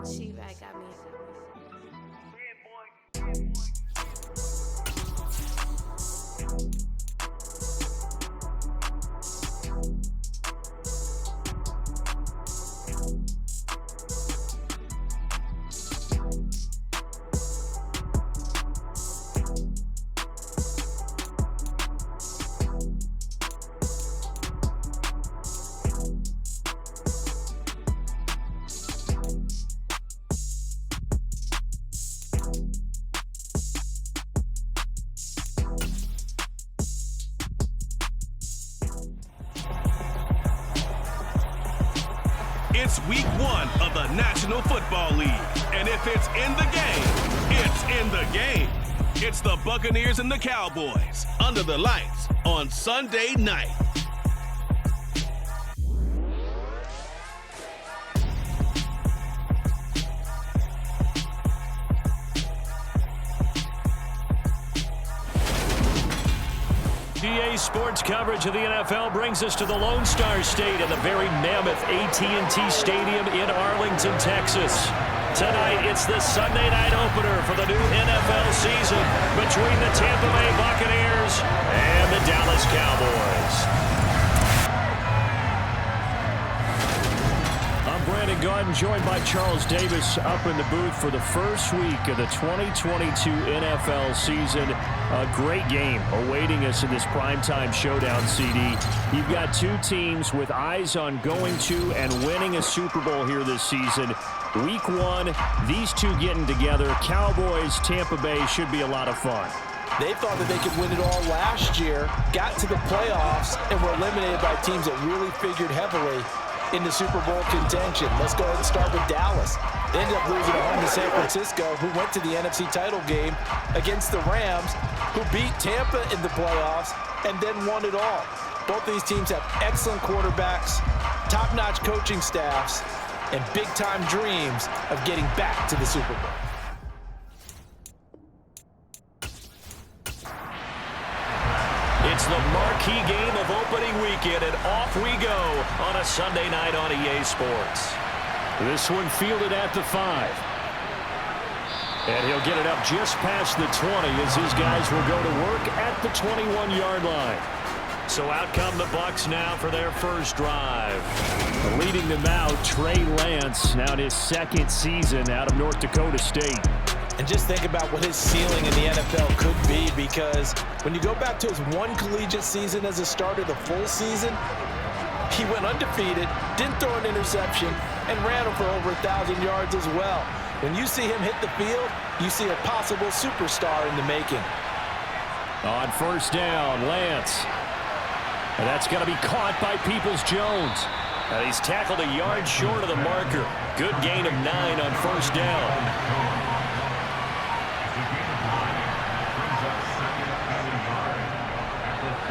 She-Rag got me. It's week 1 of the National Football League. And if it's in the game, it's in the game. It's the Buccaneers and the Cowboys under the lights on Sunday night. EA Sports coverage of the NFL brings us to the Lone Star State and the very mammoth AT&T Stadium in Arlington, Texas. Tonight, it's the Sunday night opener for the new NFL season between the Tampa Bay Buccaneers and the Dallas Cowboys. I'm Brandon Garden, joined by Charles Davis up in the booth for the first week of the 2022 NFL season. A great game awaiting us in this primetime showdown, CD. You've got two teams with eyes on going to and winning a Super Bowl here this season. Week 1, these two getting together. Cowboys, Tampa Bay should be a lot of fun. They thought that they could win it all last year, got to the playoffs, and were eliminated by teams that really figured heavily in the Super Bowl contention. Let's go ahead and start with Dallas. They ended up losing at home to San Francisco, who went to the NFC title game against the Rams, who beat Tampa in the playoffs and then won it all. Both these teams have excellent quarterbacks, top-notch coaching staffs, and big-time dreams of getting back to the Super Bowl. It's the marquee game of opening weekend, and off we go on a Sunday night on EA Sports. This one fielded at the 5. And he'll get it up just past the 20 as his guys will go to work at the 21-yard line. So out come the Bucs now for their first drive. Leading them out, Trey Lance, now in his second season out of North Dakota State. And just think about what his ceiling in the NFL could be, because when you go back to his one collegiate season as a starter, the full season, he went undefeated, didn't throw an interception, and ran him for over 1,000 yards as well. When you see him hit the field, you see a possible superstar in the making. On first down, Lance. And that's going to be caught by Peoples-Jones. And he's tackled a yard short of the marker. Good gain of 9 on first down.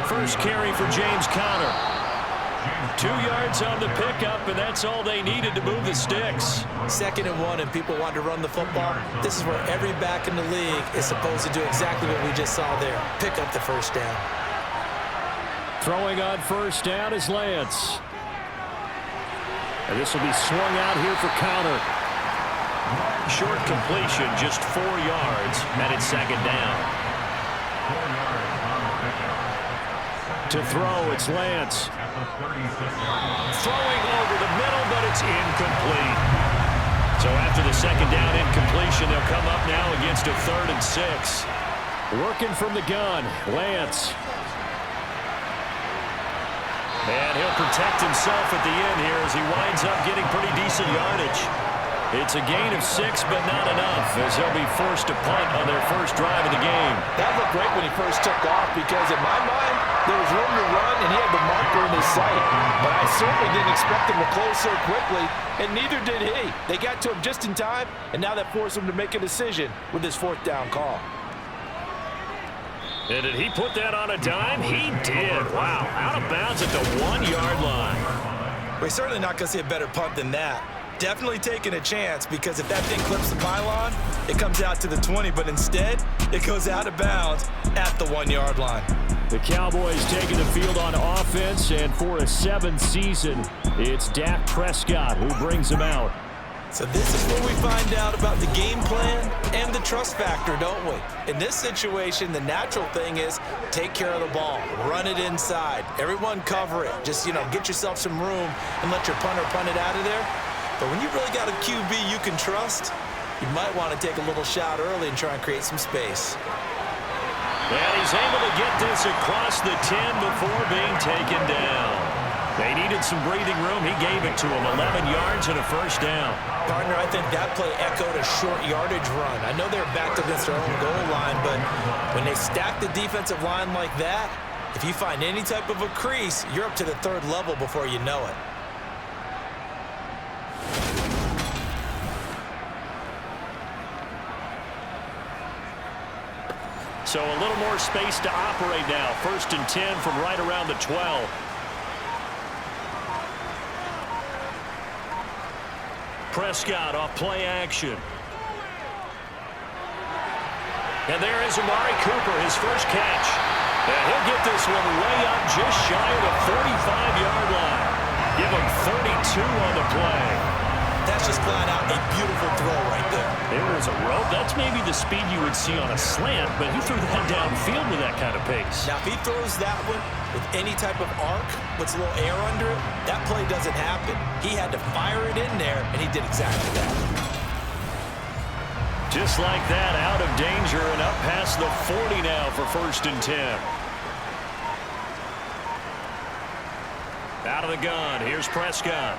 First carry for James Conner. 2 yards on the pickup, and that's all they needed to move the sticks. 2nd and 1, and people want to run the football. This is where every back in the league is supposed to do exactly what we just saw there. Pick up the first down. Throwing on first down is Lance. And this will be swung out here for Conner. Short completion, just 4 yards, and it's 2nd down. To throw, it's Lance. Throwing over the middle, but it's incomplete. So after the 2nd down incompletion, they'll come up now against a 3rd and 6. Working from the gun, Lance. And he'll protect himself at the end here as he winds up getting pretty decent yardage. It's a gain of 6, but not enough, as they'll be forced to punt on their first drive of the game. That looked great when he first took off, because in my mind, there was room to run, and he had the marker in his sight. But I certainly didn't expect him to close so quickly, and neither did he. They got to him just in time, and now that forced him to make a decision with his 4th down call. And did he put that on a dime? He did. Wow, out of bounds at the 1-yard line. We're certainly not going to see a better punt than that. Definitely taking a chance, because if that thing clips the pylon, it comes out to the 20, but instead, it goes out of bounds at the 1-yard line. The Cowboys taking the field on offense, and for a 7th season, it's Dak Prescott who brings them out. So this is where we find out about the game plan and the trust factor, don't we? In this situation, the natural thing is take care of the ball, run it inside, everyone cover it. Just, get yourself some room and let your punter punt it out of there. But when you really got a QB you can trust, you might want to take a little shot early and try and create some space. And he's able to get this across the 10 before being taken down. They needed some breathing room. He gave it to him. 11 yards and a first down. Partner, I think that play echoed a short yardage run. I know they're backed against their own goal line, but when they stack the defensive line like that, if you find any type of a crease, you're up to the third level before you know it. So a little more space to operate now. 1st and 10 from right around the 12. Prescott off play action. And there is Amari Cooper, his first catch. And he'll get this one way up just shy of the 45-yard line. Give him 32 on the play. That's just flat out a beautiful throw right there. There was a rope. That's maybe the speed you would see on a slant, but he threw that downfield with that kind of pace. Now, if he throws that one with any type of arc, puts a little air under it, that play doesn't happen. He had to fire it in there, and he did exactly that. Just like that, out of danger and up past the 40 now for 1st and 10. Out of the gun, here's Prescott.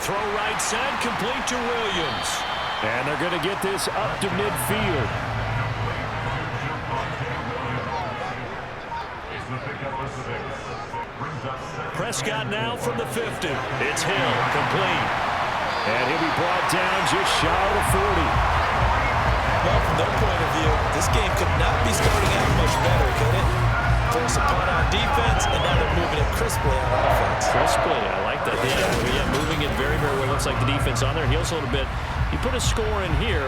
Throw right side, complete to Williams. And they're going to get this up to midfield. Prescott now from the 50. It's Hill, complete. And he'll be brought down just shy of 40. Well, from their point of view, this game could not be starting out much better, could it? Force a punt on defense, and now they're moving it crisply on offense. Crisply, I like that. Yeah, moving it very, very well. Looks like the defense on there. Heels a little bit. You put a score in here,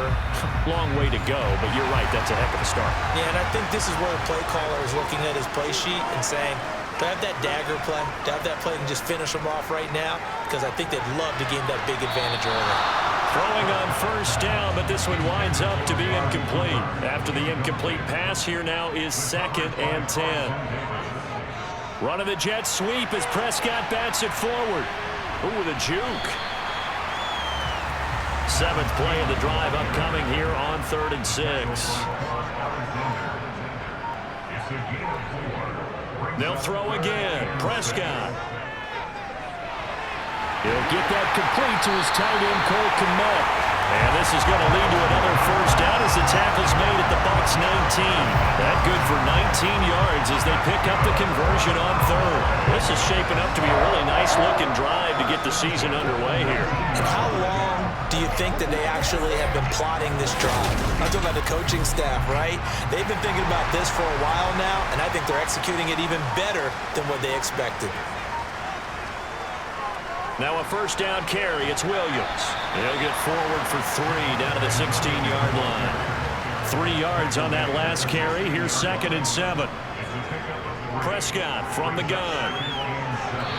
long way to go, but you're right, that's a heck of a start. Yeah, and I think this is where the play caller is looking at his play sheet and saying, do I have that dagger play? Do I have that play and just finish them off right now? Because I think they'd love to gain that big advantage early. Throwing on 1st down, but this one winds up to be incomplete. After the incomplete pass, here now is 2nd and 10. Run of the jet sweep as Prescott bats it forward. Ooh, with a juke. 7th play of the drive upcoming here on 3rd and 6. They'll throw again. Prescott. He'll get that complete to his tight end, Cole Kmet. And this is going to lead to another 1st down as the tackle's made at the Bucs 19. That good for 19 yards as they pick up the conversion on 3rd. This is shaping up to be a really nice-looking drive to get the season underway here. And how long do you think that they actually have been plotting this drive? I'm talking about the coaching staff, right? They've been thinking about this for a while now, and I think they're executing it even better than what they expected. Now a 1st down carry. It's Williams. He'll get forward for 3 down to the 16-yard line. 3 yards on that last carry. Here's 2nd and 7. Prescott from the gun.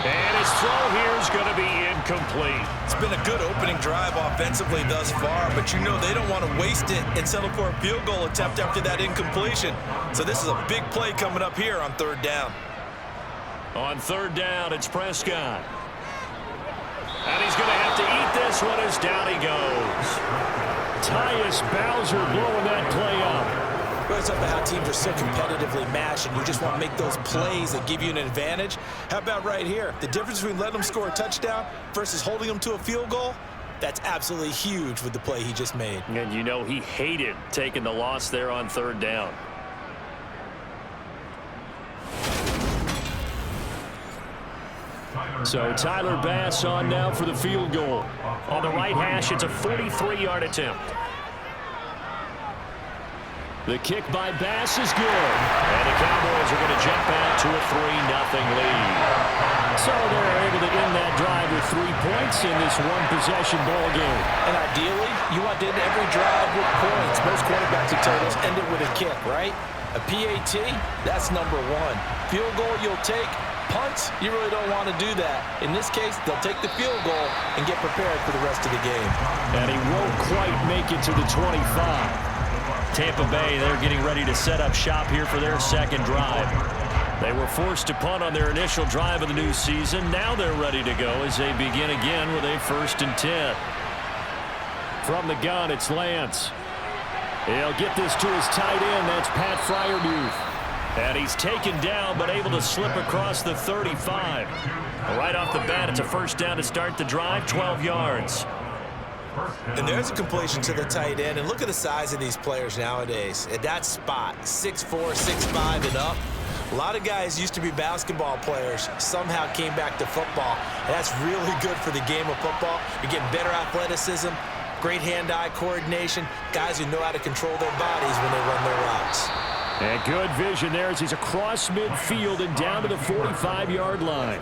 And his throw here is going to be incomplete. It's been a good opening drive offensively thus far, but you know they don't want to waste it and settle for a field goal attempt after that incompletion. So this is a big play coming up here on 3rd down. On 3rd down, it's Prescott. And he's going to have to eat this one as down he goes. Tyus Bowser blowing that play up. Well, it's up to how teams are so competitively matched, and you just want to make those plays that give you an advantage. How about right here? The difference between letting them score a touchdown versus holding them to a field goal, that's absolutely huge with the play he just made. And you know he hated taking the loss there on 3rd down. So Tyler Bass on now for the field goal. On the right hash, it's a 43-yard attempt. The kick by Bass is good. And the Cowboys are going to jump out to a 3-0 lead. So they're able to end that drive with 3 points in this one-possession ball game. And ideally, you want to end every drive with points. Most quarterbacks and totals end it with a kick, right? A PAT, that's number 1. Field goal you'll take, punts, you really don't want to do that. In this case, they'll take the field goal and get prepared for the rest of the game. And he won't quite make it to the 25. Tampa Bay, they're getting ready to set up shop here for their second drive. They were forced to punt on their initial drive of the new season. Now they're ready to go as they begin again with a 1st and 10. From the gun, it's Lance. He'll get this to his tight end. That's Pat Freiermuth. And he's taken down, but able to slip across the 35. Right off the bat, it's a 1st down to start the drive, 12 yards. And there's a completion to the tight end. And look at the size of these players nowadays. At that spot, 6'4", 6'5", and up. A lot of guys used to be basketball players, somehow came back to football. And that's really good for the game of football. You're getting better athleticism, great hand-eye coordination, guys who know how to control their bodies when they run their routes. And good vision there as he's across midfield and down to the 45-yard line.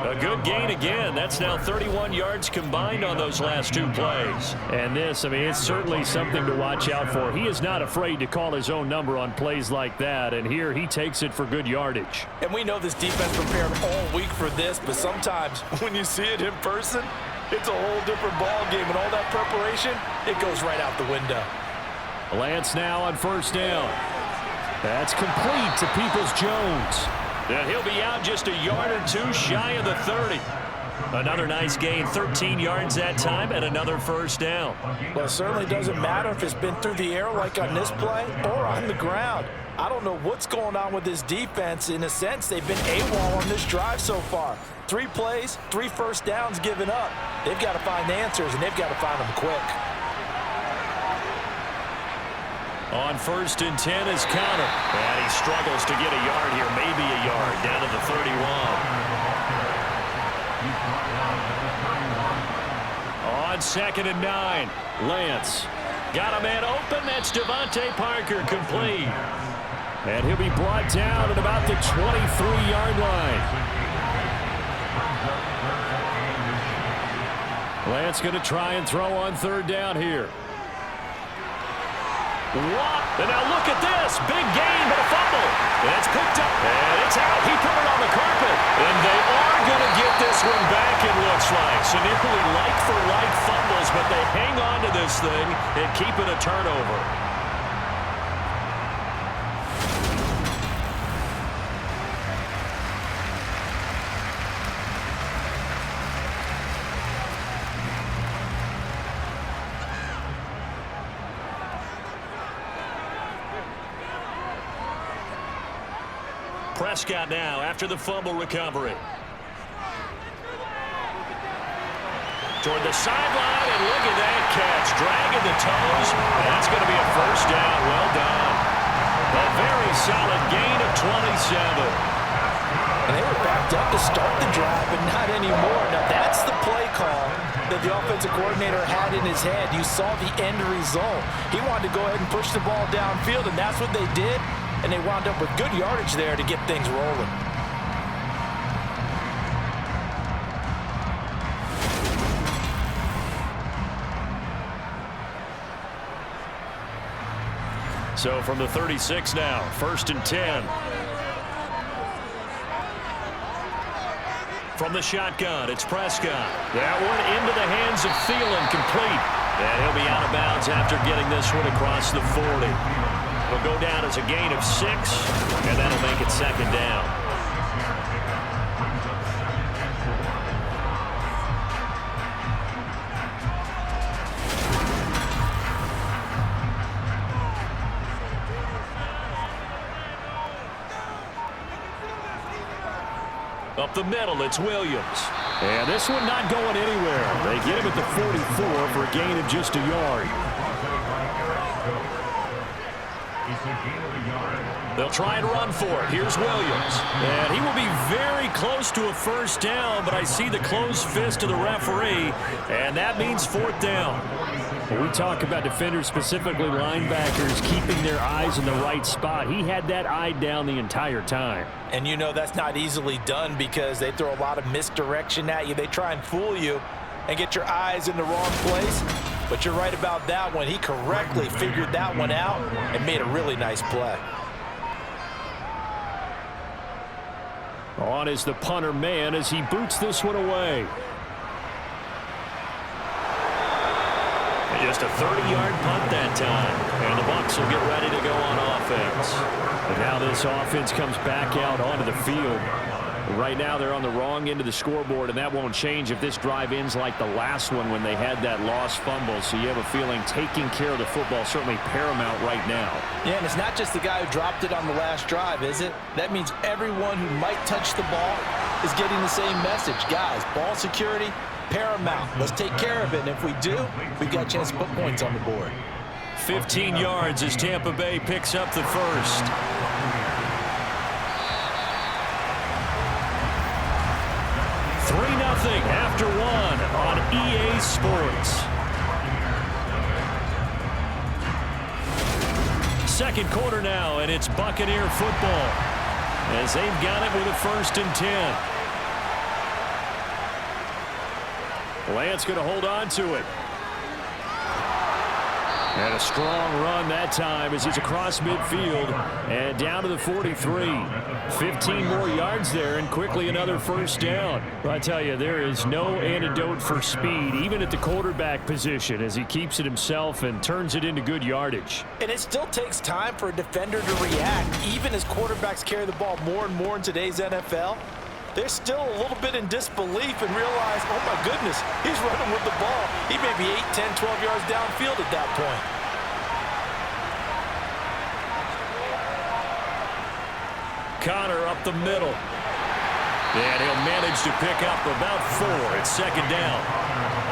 A good gain again. That's now 31 yards combined on those last 2 plays. And this, I mean, it's certainly something to watch out for. He is not afraid to call his own number on plays like that, and here he takes it for good yardage. And we know this defense prepared all week for this, but sometimes when you see it in person, it's a whole different ball game, and all that preparation, it goes right out the window. Lance now on 1st down. That's complete to Peoples-Jones. And he'll be out just a yard or 2 shy of the 30. Another nice gain, 13 yards that time, and another 1st down. Well, it certainly doesn't matter if it's been through the air like on this play or on the ground. I don't know what's going on with this defense. In a sense, they've been AWOL on this drive so far. 3 plays, 3 1st downs given up. They've got to find answers, and they've got to find them quick. On 1st and 10 is counter. And he struggles to get a yard here, maybe a yard, down to the 31. On 2nd and 9, Lance. Got a man open, that's Devontae Parker, complete. And he'll be brought down at about the 23-yard line. Lance going to try and throw on 3rd down here. And now look at this. Big gain, but a fumble. And it's picked up. And it's out. He put it on the carpet. And they are going to get this one back, it looks like. So nearly like-for-like fumbles, but they hang on to this thing and keep it a turnover. Prescott now after the fumble recovery. Toward the sideline, and look at that catch. Dragging the toes. That's going to be a 1st down. Well done. A very solid gain of 27. And they were backed up to start the drive, but not anymore. Now, that's the play call that the offensive coordinator had in his head. You saw the end result. He wanted to go ahead and push the ball downfield, and that's what they did. And they wound up with good yardage there to get things rolling. So from the 36 now, 1st and 10. From the shotgun, it's Prescott. That one into the hands of Thielen, complete. And he'll be out of bounds after getting this one across the 40. It'll go down as a gain of 6, and that'll make it 2nd down. Up the middle, it's Williams. And this one not going anywhere. They get him at the 44 for a gain of just a yard. They'll try and run for it. Here's Williams. And he will be very close to a 1st down, but I see the closed fist of the referee, and that means 4th down. When we talk about defenders, specifically linebackers, keeping their eyes in the right spot, he had that eye down the entire time. And you know that's not easily done because they throw a lot of misdirection at you. They try and fool you and get your eyes in the wrong place. But you're right about that one. He correctly figured that one out and made a really nice play. On is the punter man as he boots this one away. And just a 30-yard punt that time. And the Bucs will get ready to go on offense. And now this offense comes back out onto the field. Right now they're on the wrong end of the scoreboard, and that won't change if this drive ends like the last one when they had that lost fumble. So you have a feeling taking care of the football is certainly paramount right now. Yeah, and it's not just the guy who dropped it on the last drive, is it? That means everyone who might touch the ball is getting the same message. Guys, ball security, paramount. Let's take care of it, and if we do, we've got a chance to put points on the board. 15 yards as Tampa Bay picks up the first. 3-0 after one on EA Sports. Second quarter now, and it's Buccaneer football as they've got it with a 1st and 10. Lance going to hold on to it. And a strong run that time as he's across midfield and down to the 43. 15 more yards there and quickly another 1st down. But I tell you, there is no antidote for speed, even at the quarterback position, as he keeps it himself and turns it into good yardage. And it still takes time for a defender to react, even as quarterbacks carry the ball more and more in today's NFL. They're still a little bit in disbelief and realize, oh my goodness, he's running with the ball. He may be 8, 10, 12 yards downfield at that point. Connor up the middle. And he'll manage to pick up about 4. It's 2nd down.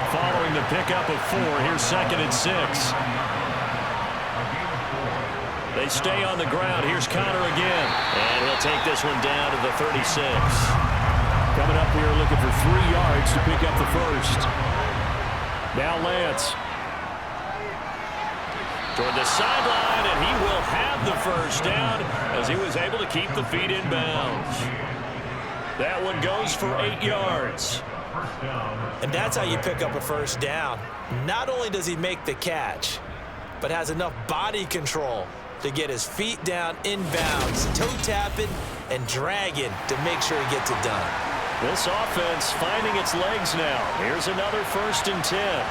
Following the pickup of 4, here's 2nd and 6. They stay on the ground. Here's Connor again. And he'll take this one down to the 36. Coming up here looking for 3 yards to pick up the first. Now Lance. Toward the sideline, and he will have the 1st down as he was able to keep the feet in bounds. That one goes for 8 yards. And that's how you pick up a 1st down. Not only does he make the catch, but has enough body control to get his feet down inbounds, toe tapping and dragging to make sure he gets it done. This offense finding its legs now. Here's another 1st and 10.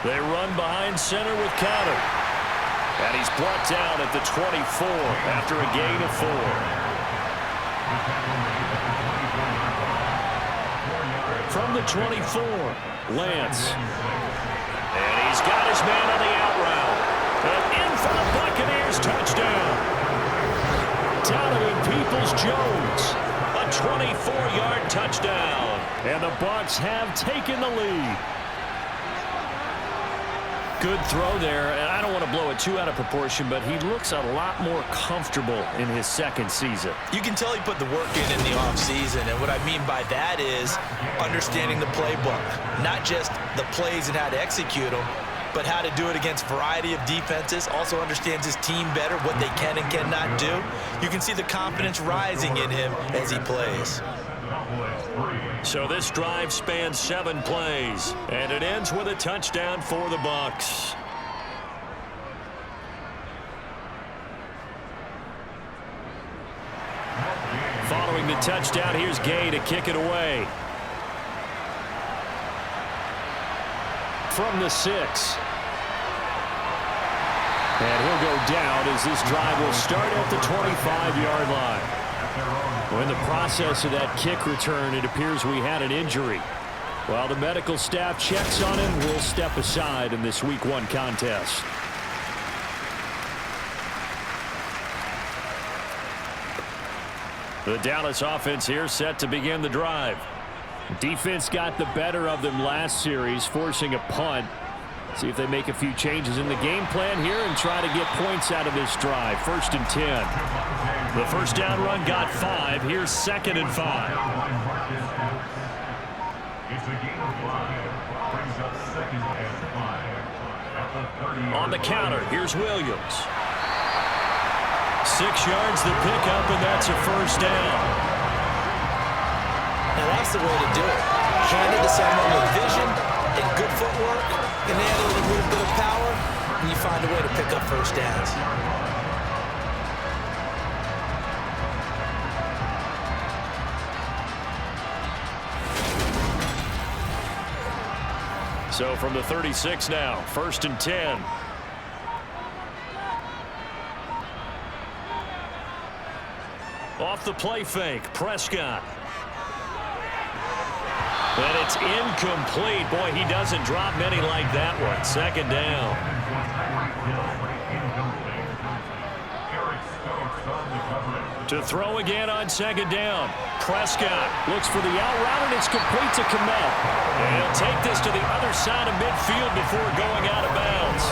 They run behind center with Connor. And he's brought down at the 24 after a gain of 4. From the 24, Lance. And he's got his man on the out route. And in for the Buccaneers touchdown. Donovan Peoples-Jones. A 24-yard touchdown. And the Bucs have taken the lead. Good throw there, and I don't want to blow it too out of proportion, but he looks a lot more comfortable in his 2nd season. You can tell he put the work in the offseason, and what I mean by that is understanding the playbook. Not just the plays and how to execute them, but how to do it against a variety of defenses. Also understands his team better, what they can and cannot do. You can see the confidence rising in him as he plays. So this drive spans 7 plays, and it ends with a touchdown for the Bucs. Following the touchdown, here's Gay to kick it away. From the 6. And he'll go down as this drive will start at the 25-yard line. Well, in the process of that kick return, it appears we had an injury. While the medical staff checks on him, we'll step aside in this Week 1 contest. The Dallas offense here set to begin the drive. Defense got the better of them last series, forcing a punt. See if they make a few changes in the game plan here and try to get points out of this drive. 1st and 10. The 1st down run got 5. Here's 2nd and 5. On the counter, here's Williams. 6 yards the pickup, and that's a 1st down. Now that's the way to do it. Hand it to someone with vision and good footwork, and add a little bit of power, and you find a way to pick up 1st downs. So from the 36 now, 1st and 10. Off the play fake, Prescott. And it's incomplete. Boy, he doesn't drop many like that one. 2nd down. To throw again on 2nd down. Prescott looks for the out route, and it's complete to Kmet. And he'll take this to the other side of midfield before going out of bounds.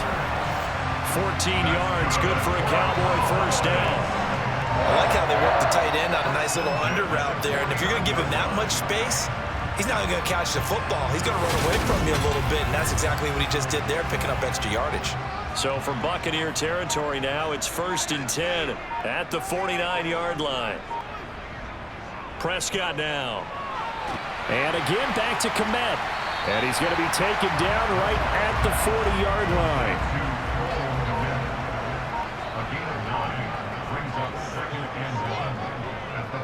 14 yards, good for a Cowboy 1st down. I like how they work the tight end on a nice little under route there. And if you're going to give him that much space, he's not going to catch the football. He's going to run away from you a little bit, and that's exactly what he just did there, picking up extra yardage. So from Buccaneer territory now, it's 1st and 10 at the 49-yard line. Prescott now. And again back to Kmet. And he's going to be taken down right at the 40-yard line.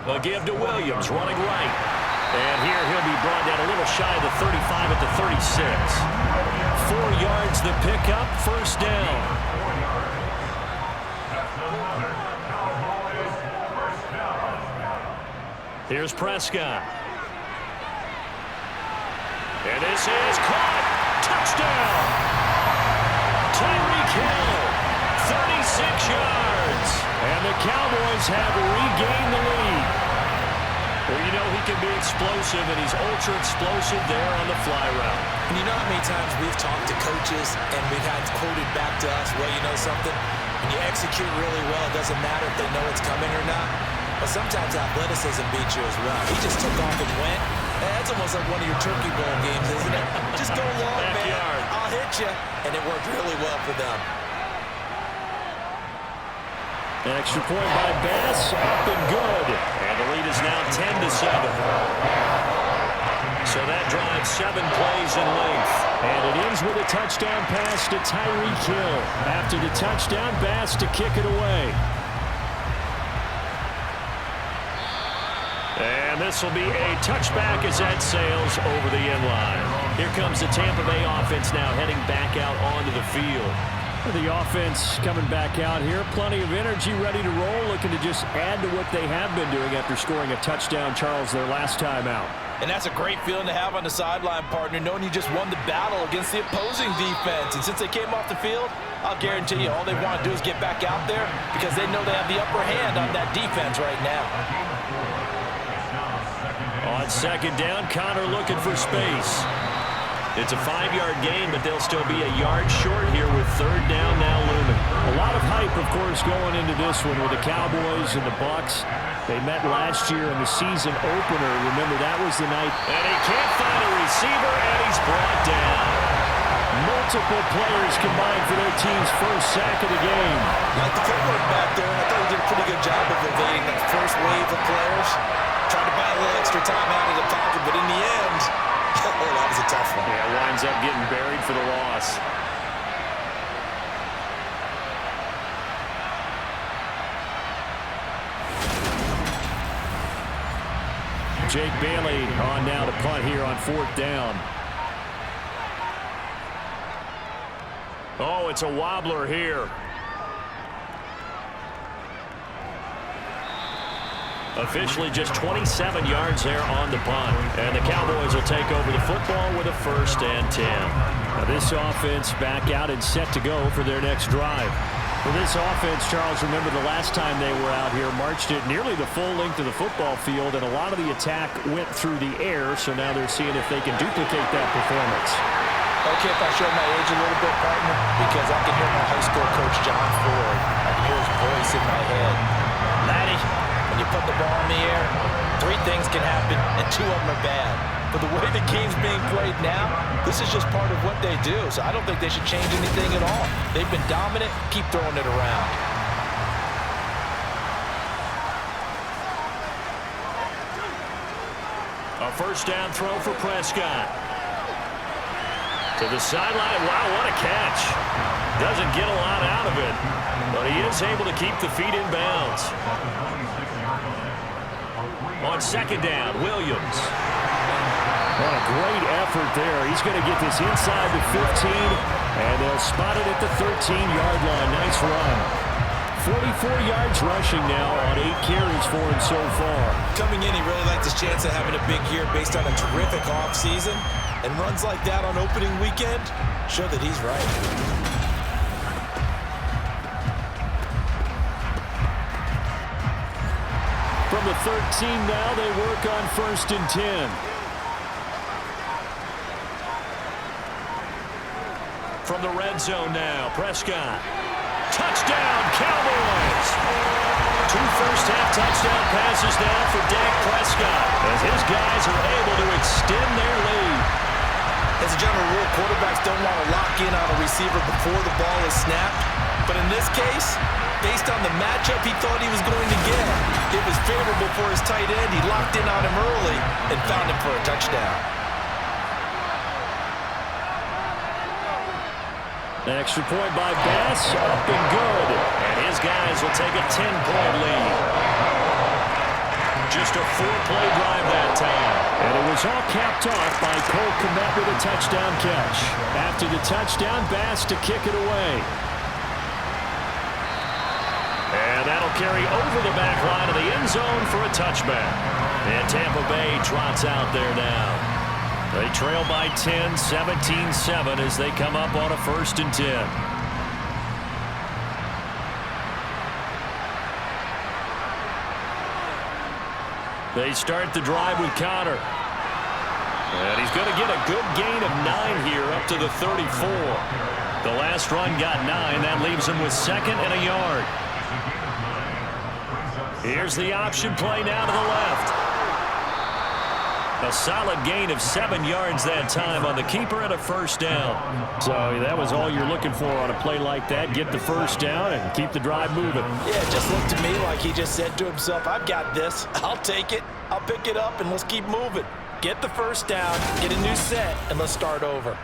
A give to Williams, running right. And here he'll be brought down a little shy of the 35 at the 36. 4 yards the pickup, 1st down. Here's Prescott. And this is caught. Touchdown. Tyreek Hill, 36 yards. And the Cowboys have regained the lead. Well, you know he can be explosive, and he's ultra-explosive there on the fly route. And you know how many times we've talked to coaches and we've had quoted back to us, well, you know something? When you execute really well, it doesn't matter if they know it's coming or not. But sometimes athleticism beats you as well. He just took off and went. That's almost like one of your Turkey Bowl games, isn't it? Just go long, man. I'll hit you. And it worked really well for them. An extra point by Bass, up and good. And the lead is now 10-7. So that drives 7 plays in length. And it ends with a touchdown pass to Tyreek Hill. After the touchdown, Bass to kick it away. And this will be a touchback as that sails over the end line. Here comes the Tampa Bay offense now heading back out onto the field. The offense coming back out here. Plenty of energy, ready to roll, looking to just add to what they have been doing after scoring a touchdown, Charles, their last time out. And that's a great feeling to have on the sideline, partner, knowing you just won the battle against the opposing defense. And since they came off the field, I'll guarantee you all they want to do is get back out there because they know they have the upper hand on that defense right now. On 2nd down, Connor looking for space. It's a 5-yard gain, but they'll still be a yard short here with 3rd down now looming. A lot of hype, of course, going into this one with the Cowboys and the Bucs. They met last year in the season opener. Remember, that was the night. And he can't find a receiver, and he's brought down. Multiple players combined for their team's first sack of the game. Like the footwork back there, I thought he did a pretty good job of evading that first wave of players. Tried to buy a little extra time out of the pocket, but in the end, oh, that was a tough one. Yeah, winds up getting buried for the loss. Jake Bailey on now to punt here on 4th down. Oh, it's a wobbler here. Officially just 27 yards there on the punt. And the Cowboys will take over the football with a 1st and 10. Now this offense back out and set to go for their next drive. For this offense, Charles, remember the last time they were out here, marched it nearly the full length of the football field, and a lot of the attack went through the air, so now they're seeing if they can duplicate that performance. Okay, if I show my age a little bit, partner, because I can hear my high school coach, John Ford. I can hear his voice in my head. Laddie, when you put the ball in the air, 3 things can happen, and 2 of them are bad. But the way the game's being played now, this is just part of what they do. So I don't think they should change anything at all. They've been dominant. Keep throwing it around. A 1st down throw for Prescott. To the sideline. Wow, what a catch. Doesn't get a lot out of it, but he is able to keep the feet in bounds. On 2nd down, Williams. What a great effort there. He's going to get this inside the 15, and they'll spot it at the 13-yard line. Nice run. 44 yards rushing now on 8 carries for him so far. Coming in, he really liked his chance of having a big year based on a terrific offseason. And runs like that on opening weekend show that he's right. From the 13 now, they work on 1st and 10. From the red zone now, Prescott. Touchdown, Cowboys! 2 first-half touchdown passes now for Dak Prescott as his guys are able to extend their lead. As a general rule, quarterbacks don't want to lock in on a receiver before the ball is snapped. But in this case, based on the matchup he thought he was going to get, it was favorable for his tight end. He locked in on him early and found him for a touchdown. An extra point by Bass, up and good. And his guys will take a 10-point lead. Just a 4-play drive that time. And it was all capped off by Cole Kmet with a touchdown catch. After the touchdown, Bass to kick it away. And that'll carry over the back line of the end zone for a touchback. And Tampa Bay trots out there now. They trail by 10, 17-7 as they come up on a 1st and 10. They start the drive with Connor. And he's going to get a good gain of 9 here up to the 34. The last run got 9. That leaves him with 2nd and a yard. Here's the option play now to the left. A solid gain of 7 yards that time on the keeper and a 1st down. So that was all you're looking for on a play like that. Get the 1st down and keep the drive moving. Yeah, it just looked to me like he just said to himself, I've got this. I'll take it. I'll pick it up, and let's keep moving. Get the 1st down, get a new set, and let's start over.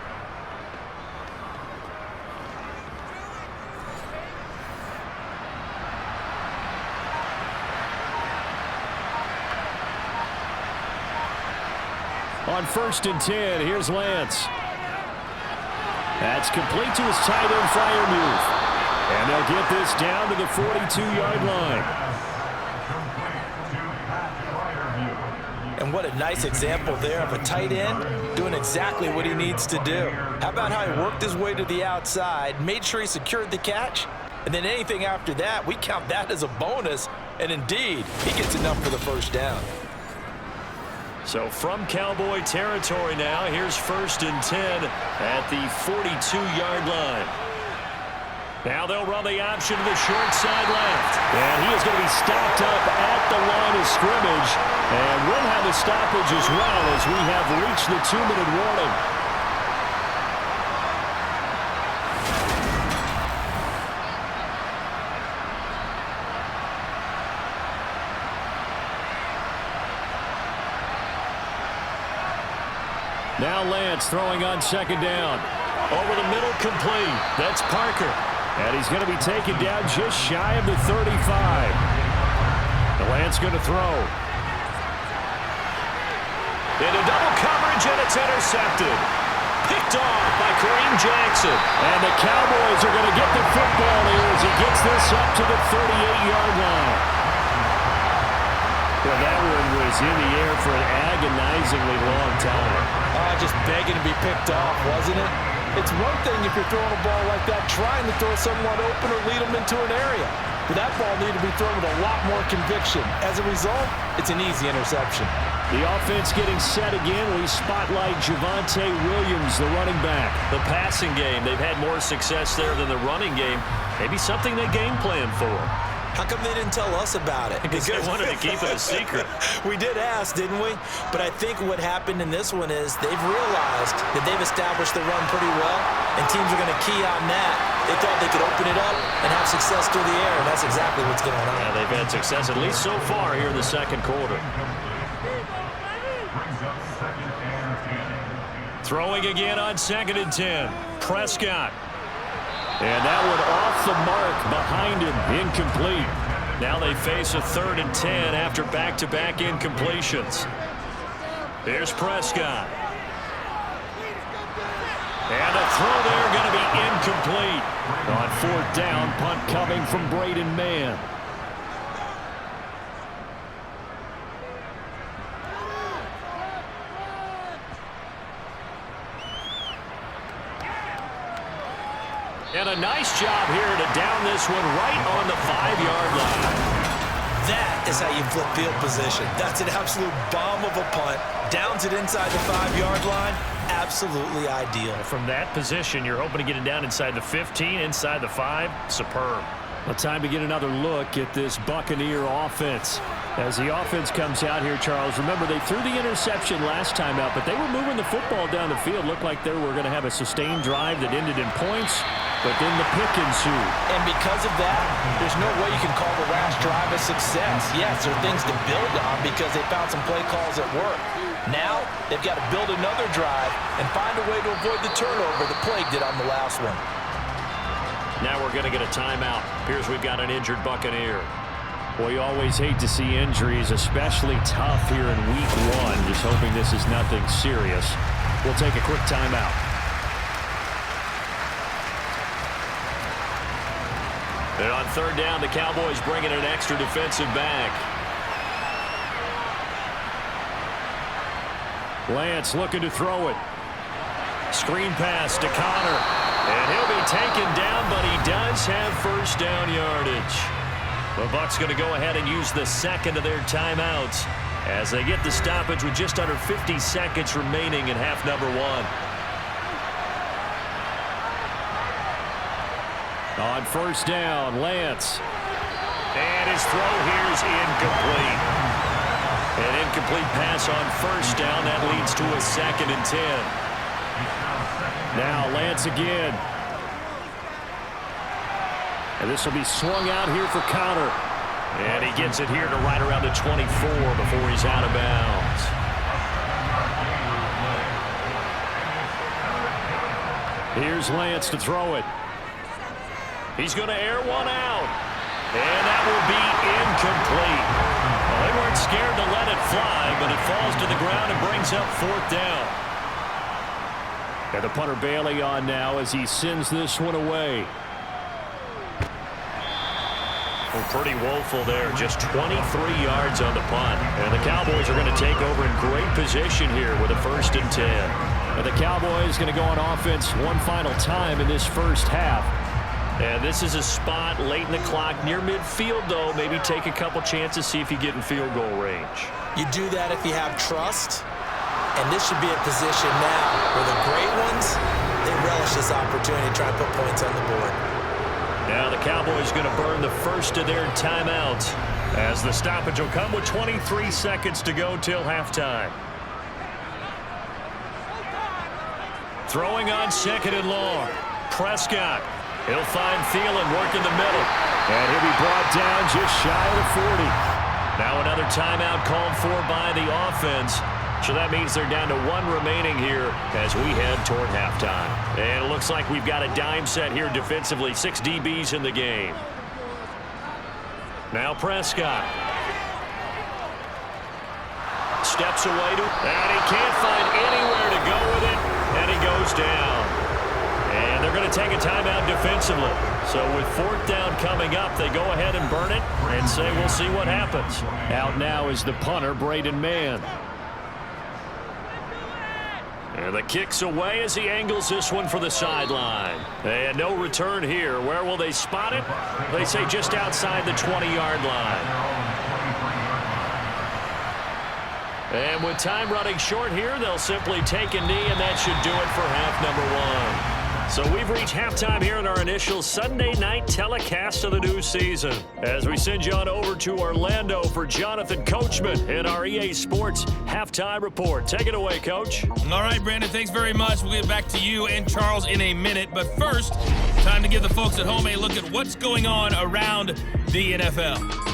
On 1st and 10, here's Lance. That's complete to his tight end flyer move. And they'll get this down to the 42-yard line. And what a nice example there of a tight end doing exactly what he needs to do. How about how he worked his way to the outside, made sure he secured the catch, and then anything after that, we count that as a bonus. And indeed, he gets enough for the 1st down. So from Cowboy territory now, here's 1st and 10 at the 42-yard line. Now they'll run the option to the short side left. And he is going to be stopped up at the line of scrimmage. And we'll have a stoppage as well as we have reached the 2-minute warning. Now Lance throwing on 2nd down. Over the middle, complete. That's Parker. And he's going to be taken down just shy of the 35. The Lance going to throw. Into double coverage, and it's intercepted. Picked off by Kareem Jackson. And the Cowboys are going to get the football here as he gets this up to the 38-yard line. Well, that one was in the air for an agonizingly long time. Just begging to be picked off, wasn't it? It's one thing if you're throwing a ball like that, trying to throw someone open or lead them into an area. But that ball needed to be thrown with a lot more conviction. As a result, it's an easy interception. The offense getting set again. We spotlight Javonte Williams, the running back. The passing game, they've had more success there than the running game. Maybe something they game plan for. How come they didn't tell us about it? Because they wanted to keep it a secret. We did ask, didn't we? But I think what happened in this one is they've realized that they've established the run pretty well, and teams are going to key on that. They thought they could open it up and have success through the air, and that's exactly what's going on. Yeah, they've had success, at least so far, here in the 2nd quarter. Throwing again on 2nd and 10. Prescott. And that one off the mark behind him, incomplete. Now they face a 3rd and 10 after back-to-back incompletions. Here's Prescott. And the throw there going to be incomplete. On fourth down, punt coming from Braden Mann. And a nice job here to down this one right on the 5-yard line. That is how you flip field position. That's an absolute bomb of a punt. Downs it inside the 5-yard line. Absolutely ideal. From that position, you're hoping to get it down inside the 15, inside the 5. Superb. Well, time to get another look at this Buccaneer offense. As the offense comes out here, Charles, remember they threw the interception last time out, but they were moving the football down the field. Looked like they were going to have a sustained drive that ended in points, but then the pick ensued. And because of that, there's no way you can call the last drive a success. Yes, there are things to build on because they found some play calls at work. Now, they've got to build another drive and find a way to avoid the turnover the plague did on the last one. Now we're going to get a timeout. Appears we've got an injured Buccaneer. Well, you always hate to see injuries, especially tough here in week 1. Just hoping this is nothing serious. We'll take a quick timeout. And on third down, the Cowboys bring in an extra defensive back. Lance looking to throw it. Screen pass to Connor. And he'll be taken down, but he does have first down yardage. The Bucs going to go ahead and use the second of their timeouts as they get the stoppage with just under 50 seconds remaining in half number 1. On first down, Lance. And his throw here is incomplete. An incomplete pass on first down. That leads to a 2nd and 10. Now Lance again. And this will be swung out here for Connor. And he gets it here to right around the 24 before he's out of bounds. Here's Lance to throw it. He's going to air one out. And that will be incomplete. Well, they weren't scared to let it fly, but it falls to the ground and brings up fourth down. And the punter Bailey on now as he sends this one away. Well, pretty woeful there. Just 23 yards on the punt. And the Cowboys are going to take over in great position here with a 1st and 10. And the Cowboys going to go on offense one final time in this first half. And this is a spot late in the clock near midfield, though. Maybe take a couple chances, see if you get in field goal range. You do that if you have trust. And this should be a position now where the great ones, they relish this opportunity to try and put points on the board. Now the Cowboys going to burn the first of their timeouts as the stoppage will come with 23 seconds to go till halftime. Throwing on 2nd and long. Prescott. He'll find Thielen working the middle. And he'll be brought down just shy of the 40. Now another timeout called for by the offense. So that means they're down to 1 remaining here as we head toward halftime. And it looks like we've got a dime set here defensively. 6 DBs in the game. Now Prescott. Steps away to, and he can't find anywhere to go with it. And he goes down. And they're going to take a timeout defensively. So with 4th down coming up, they go ahead and burn it and say we'll see what happens. Out now is the punter, Braden Mann. And the kick's away as he angles this one for the sideline. And no return here. Where will they spot it? They say just outside the 20-yard line. And with time running short here, they'll simply take a knee, and that should do it for half number 1. So we've reached halftime here in our initial Sunday night telecast of the new season. As we send you on over to Orlando for Jonathan Coachman in our EA Sports Halftime Report. Take it away, Coach. All right, Brandon, thanks very much. We'll get back to you and Charles in a minute. But first, time to give the folks at home a look at what's going on around the NFL.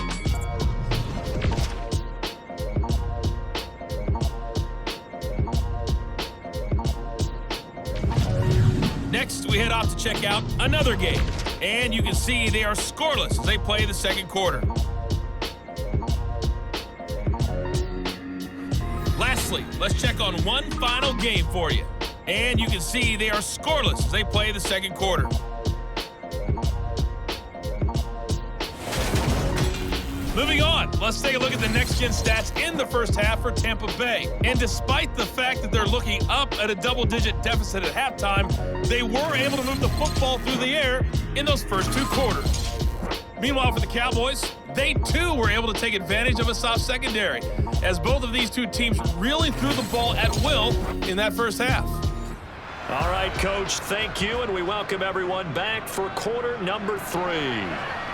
Next, we head off to check out another game. And you can see they are scoreless as they play the second quarter. Lastly, let's check on one final game for you. And you can see they are scoreless as they play the second quarter. Moving on, let's take a look at the next-gen stats in the first half for Tampa Bay. And despite the fact that they're looking up at a double-digit deficit at halftime, they were able to move the football through the air in those first two quarters. Meanwhile, for the Cowboys, they too were able to take advantage of a soft secondary, as both of these two teams really threw the ball at will in that first half. All right, Coach, thank you, and we welcome everyone back for quarter number 3.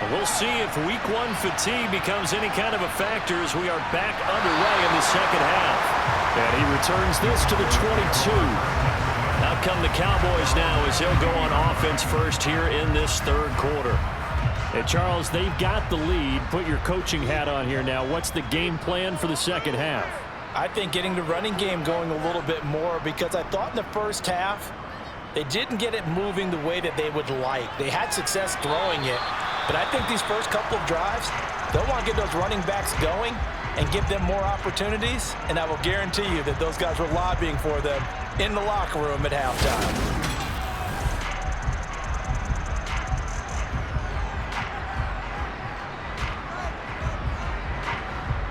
We'll see if week 1 fatigue becomes any kind of a factor as we are back underway in the second half. And he returns this to the 22. Out come the Cowboys now as he'll go on offense first here in this third quarter. Hey, Charles, they've got the lead. Put your coaching hat on here now. What's the game plan for the second half? I think getting the running game going a little bit more, because I thought in the first half they didn't get it moving the way that they would like. They had success throwing it, but I think these first couple of drives, they'll want to get those running backs going and give them more opportunities, and I will guarantee you that those guys were lobbying for them in the locker room at halftime.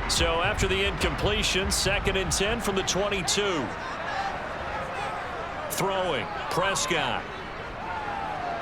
So after the incompletion, 2nd and 10 from the 22. Throwing, Prescott.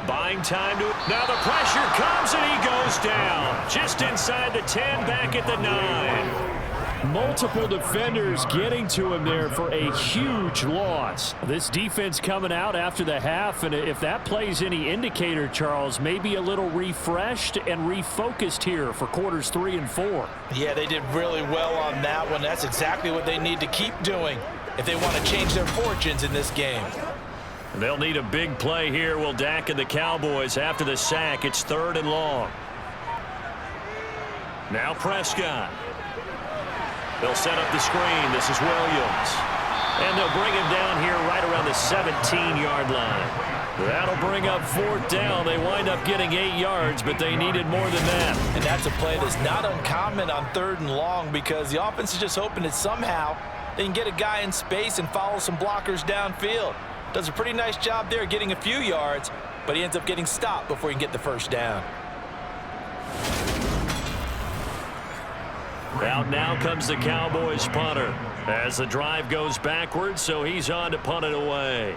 Buying time to it. Now the pressure comes and he goes down. Just inside the 10, back at the 9. Multiple defenders getting to him there for a huge loss. This defense coming out after the half, and if that plays any indicator, Charles, maybe a little refreshed and refocused here for quarters 3 and 4. Yeah, they did really well on that one. That's exactly what they need to keep doing if they want to change their fortunes in this game. They'll need a big play here, will Dak and the Cowboys after the sack. It's 3rd and long. Now Prescott. They'll set up the screen. This is Williams. And they'll bring him down here right around the 17-yard line. That'll bring up 4th down. They wind up getting 8 yards, but they needed more than that. And that's a play that's not uncommon on 3rd and long, because the offense is just hoping that somehow they can get a guy in space and follow some blockers downfield. Does a pretty nice job there getting a few yards, but he ends up getting stopped before he can get the first down. Out now comes the Cowboys punter as the drive goes backwards, so he's on to punt it away.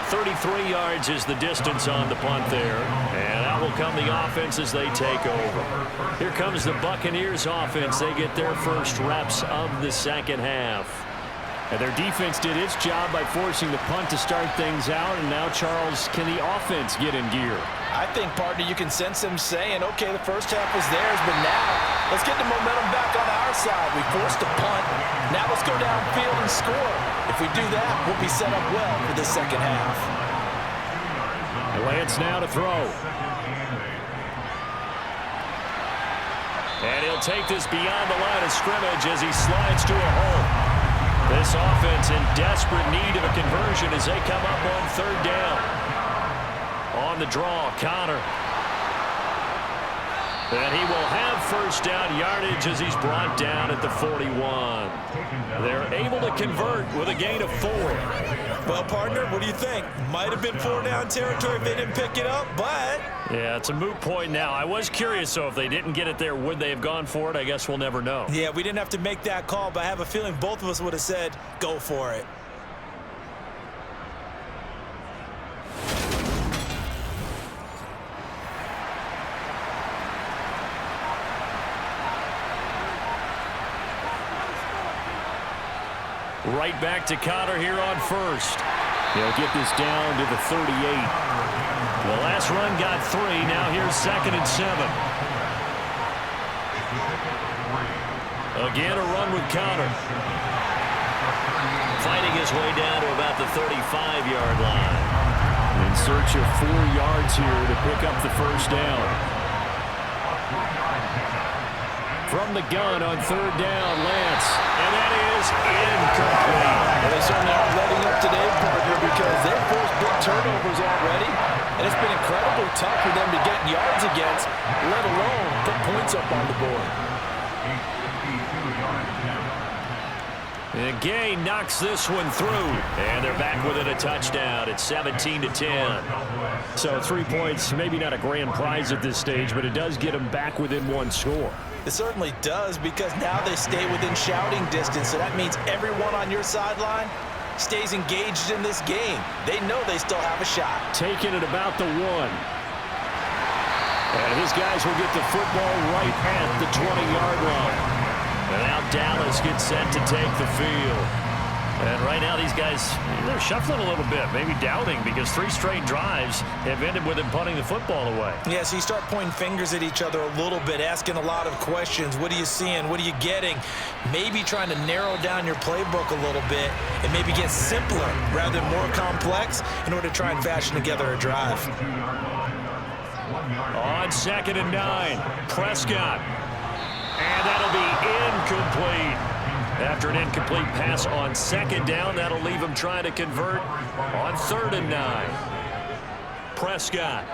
.33 yards is the distance on the punt there, and out will come the offense as they take over. Here comes the Buccaneers offense. They get their first reps of the second half. And their defense did its job by forcing the punt to start things out, and now, Charles, can the offense get in gear? I think, partner, you can sense them saying, okay, the first half was theirs, but now let's get the momentum back on our side. We forced a punt. Now let's go downfield and score. If we do that, we'll be set up well for the second half. Lance now to throw. And he'll take this beyond the line of scrimmage as he slides to a hole. This offense in desperate need of a conversion as they come up on 3rd down. On the draw, Connor. And he will have first down yardage as he's brought down at the 41. They're able to convert with a gain of 4. Well, partner, what do you think? Might have been 4-down territory if they didn't pick it up, but... Yeah, it's a moot point now. I was curious, so if they didn't get it there, would they have gone for it? I guess we'll never know. Yeah, we didn't have to make that call, but I have a feeling both of us would have said, go for it. Right back to Connor here on 1st. They'll get this down to the 38. The last run got 3. Now here's 2nd and 7. Again, a run with Connor. Fighting his way down to about the 35-yard line. In search of 4 yards here to pick up the first down. From the gun on 3rd down, Lance. And that is incomplete. Well, they certainly aren't letting up today, partner, because they've forced big turnovers already, and it's been incredibly tough for them to get yards against, let alone put points up on the board. And Gay knocks this one through, and they're back within a touchdown. It's 17-10. So 3 points, maybe not a grand prize at this stage, but it does get them back within one score. It certainly does, because now they stay within shouting distance, so that means everyone on your sideline stays engaged in this game. They know they still have a shot. Taking it about the 1. And his guys will get the football right at the 20-yard line. And now Dallas gets set to take the field. And right now these guys, they're shuffling a little bit, maybe doubting, because 3 straight drives have ended with them punting the football away. Yeah, so you start pointing fingers at each other a little bit, asking a lot of questions. What are you seeing? What are you getting? Maybe trying to narrow down your playbook a little bit and maybe get simpler rather than more complex in order to try and fashion together a drive. On 2nd and 9, Prescott. And that'll be incomplete. After an incomplete pass on 2nd down, that'll leave him trying to convert on 3rd and 9. Prescott.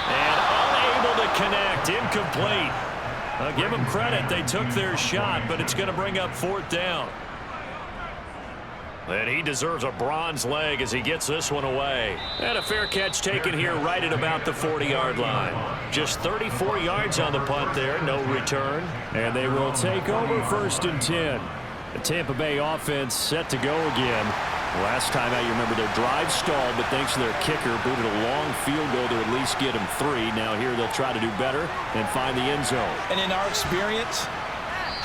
And unable to connect. Incomplete. I'll give them credit. They took their shot, but it's going to bring up 4th down. And he deserves a bronze leg as he gets this one away. And a fair catch taken here right at about the 40-yard line. Just 34 yards on the punt there, no return. And they will take over 1st and 10. The Tampa Bay offense set to go again. Last time out, you remember their drive stalled, but thanks to their kicker, booted a long field goal to at least get them 3. Now here they'll try to do better and find the end zone. And in our experience,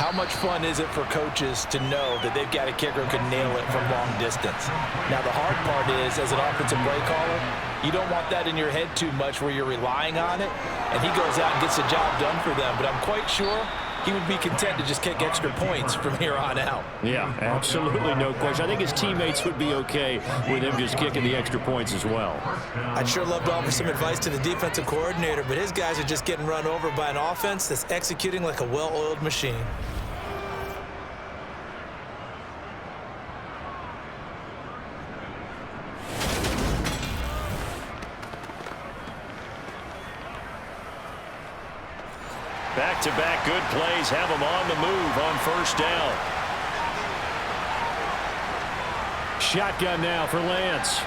how much fun is it for coaches to know that they've got a kicker who can nail it from long distance? Now, the hard part is, as an offensive play caller, you don't want that in your head too much where you're relying on it, and he goes out and gets the job done for them. But I'm quite sure he would be content to just kick extra points from here on out. Yeah, absolutely, no question. I think his teammates would be okay with him just kicking the extra points as well. I'd sure love to offer some advice to the defensive coordinator, but his guys are just getting run over by an offense that's executing like a well-oiled machine. Back-to-back good plays have them on the move on 1st down. Shotgun now for Lance.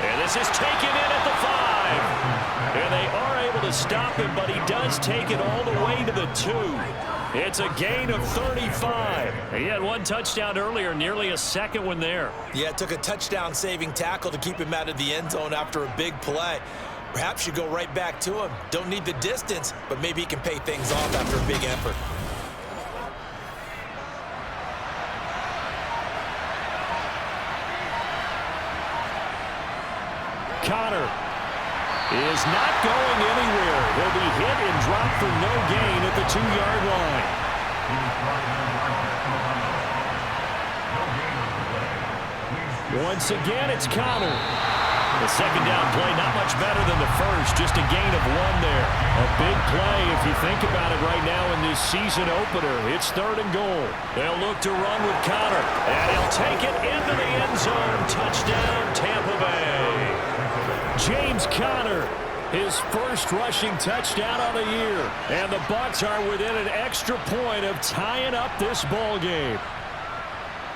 And this is taken in at the 5. And they are able to stop him, but he does take it all the way to the 2. It's a gain of 35. He had 1 touchdown earlier, nearly a 2nd one there. Yeah, it took a touchdown-saving tackle to keep him out of the end zone after a big play. Perhaps you go right back to him. Don't need the distance, but maybe he can pay things off after a big effort. Connor is not going anywhere. He'll be hit and dropped for no gain at the 2-yard line. Once again, it's Connor. The 2nd down play, not much better than the first, just a gain of 1 there. A big play if you think about it right now in this season opener. It's 3rd and goal. They'll look to run with Connor, and he'll take it into the end zone. Touchdown, Tampa Bay. James Conner, his first rushing touchdown of the year. And the Bucs are within an extra point of tying up this ball game.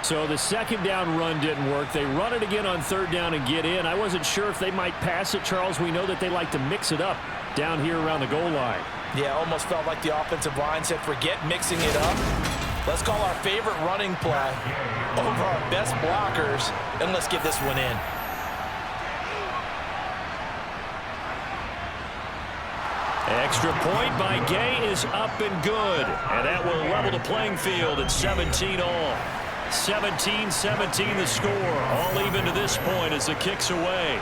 So the 2nd down run didn't work. They run it again on 3rd down and get in. I wasn't sure if they might pass it, Charles. We know that they like to mix it up down here around the goal line. Yeah, almost felt like the offensive line said, forget mixing it up. Let's call our favorite running play over our best blockers, and let's get this one in. Extra point by Gay is up and good. And that will level the playing field at 17 all. 17-17 the score. All even to this point as the kick's away.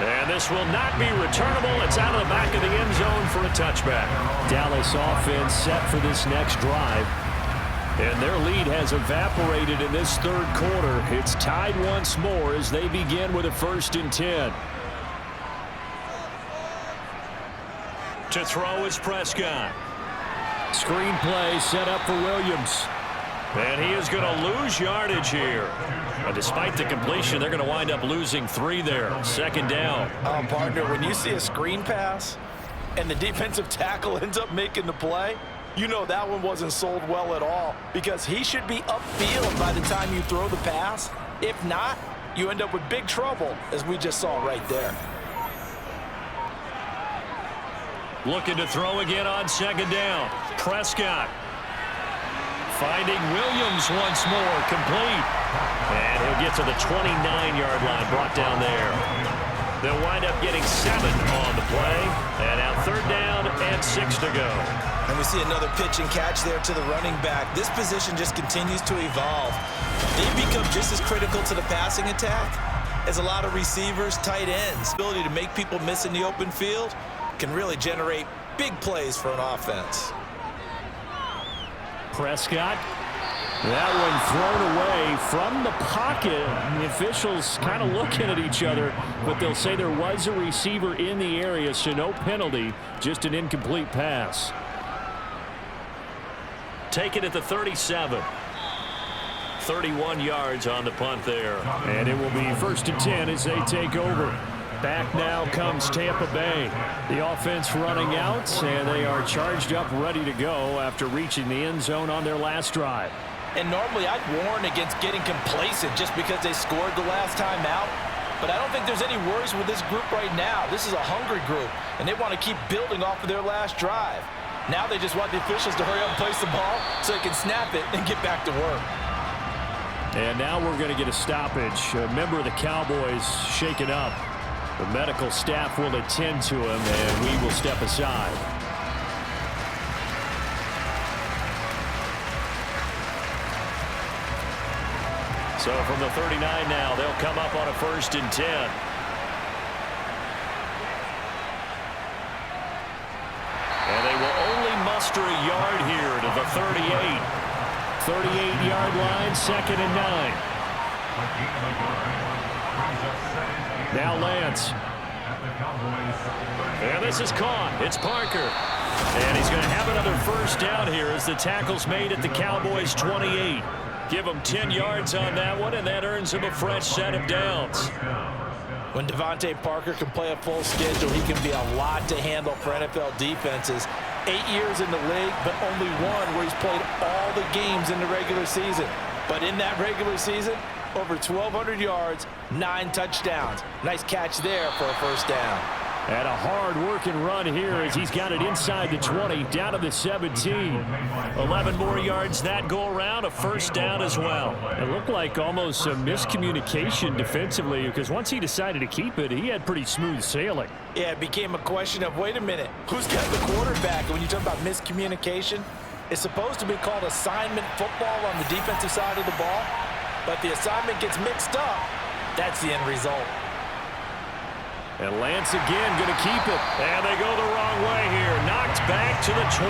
And this will not be returnable. It's out of the back of the end zone for a touchback. Dallas offense set for this next drive. And their lead has evaporated in this 3rd quarter. It's tied once more as they begin with a 1st and 10. To throw is Prescott. Screen play set up for Williams. And he is going to lose yardage here. But despite the completion, they're going to wind up losing 3 there. 2nd down. Partner, when you see a screen pass and the defensive tackle ends up making the play, you know that one wasn't sold well at all, because he should be upfield by the time you throw the pass. If not, you end up with big trouble, as we just saw right there. Looking to throw again on 2nd down. Prescott finding Williams once more, complete. And he'll get to the 29-yard line, brought down there. They'll wind up getting 7 on the play. And now 3rd down and 6 to go. And we see another pitch and catch there to the running back. This position just continues to evolve. They've become just as critical to the passing attack as a lot of receivers, tight ends. Ability to make people miss in the open field can really generate big plays for an offense. Prescott. That one thrown away from the pocket. The officials kind of looking at each other, but they'll say there was a receiver in the area, so no penalty, just an incomplete pass. Take it at the 37. 31 yards on the punt there. And it will be 1st and 10 as they take over. Back now comes Tampa Bay. The offense running out, and they are charged up, ready to go after reaching the end zone on their last drive. And normally I'd warn against getting complacent just because they scored the last time out. But I don't think there's any worries with this group right now. This is a hungry group, and they want to keep building off of their last drive. Now they just want the officials to hurry up and place the ball so they can snap it and get back to work. And now we're going to get a stoppage. A member of the Cowboys shaken up. The medical staff will attend to him, and we will step aside. So from the 39 now, they'll come up on a 1st and 10. And they will only muster a yard here to the 38. 38-yard line, 2nd and 9. Now Lance. And this is caught. It's Parker. And he's going to have another 1st down here as the tackle's made at the Cowboys' 28. Give him 10 yards on that one, and that earns him a fresh set of downs. When Devontae Parker can play a full schedule, he can be a lot to handle for NFL defenses. 8 years in the league, but only one where he's played all the games in the regular season. But in that regular season, over 1,200 yards, 9 touchdowns. Nice catch there for a 1st down. And a hard-working run here as he's got it inside the 20, down to the 17. 11 more yards that go around, a 1st down as well. It looked like almost a miscommunication defensively, because once he decided to keep it, he had pretty smooth sailing. Yeah, it became a question of, wait a minute, who's got the quarterback? And when you talk about miscommunication, it's supposed to be called assignment football on the defensive side of the ball, but the assignment gets mixed up. That's the end result. And Lance again going to keep it. And they go the wrong way here. Knocked back to the 20.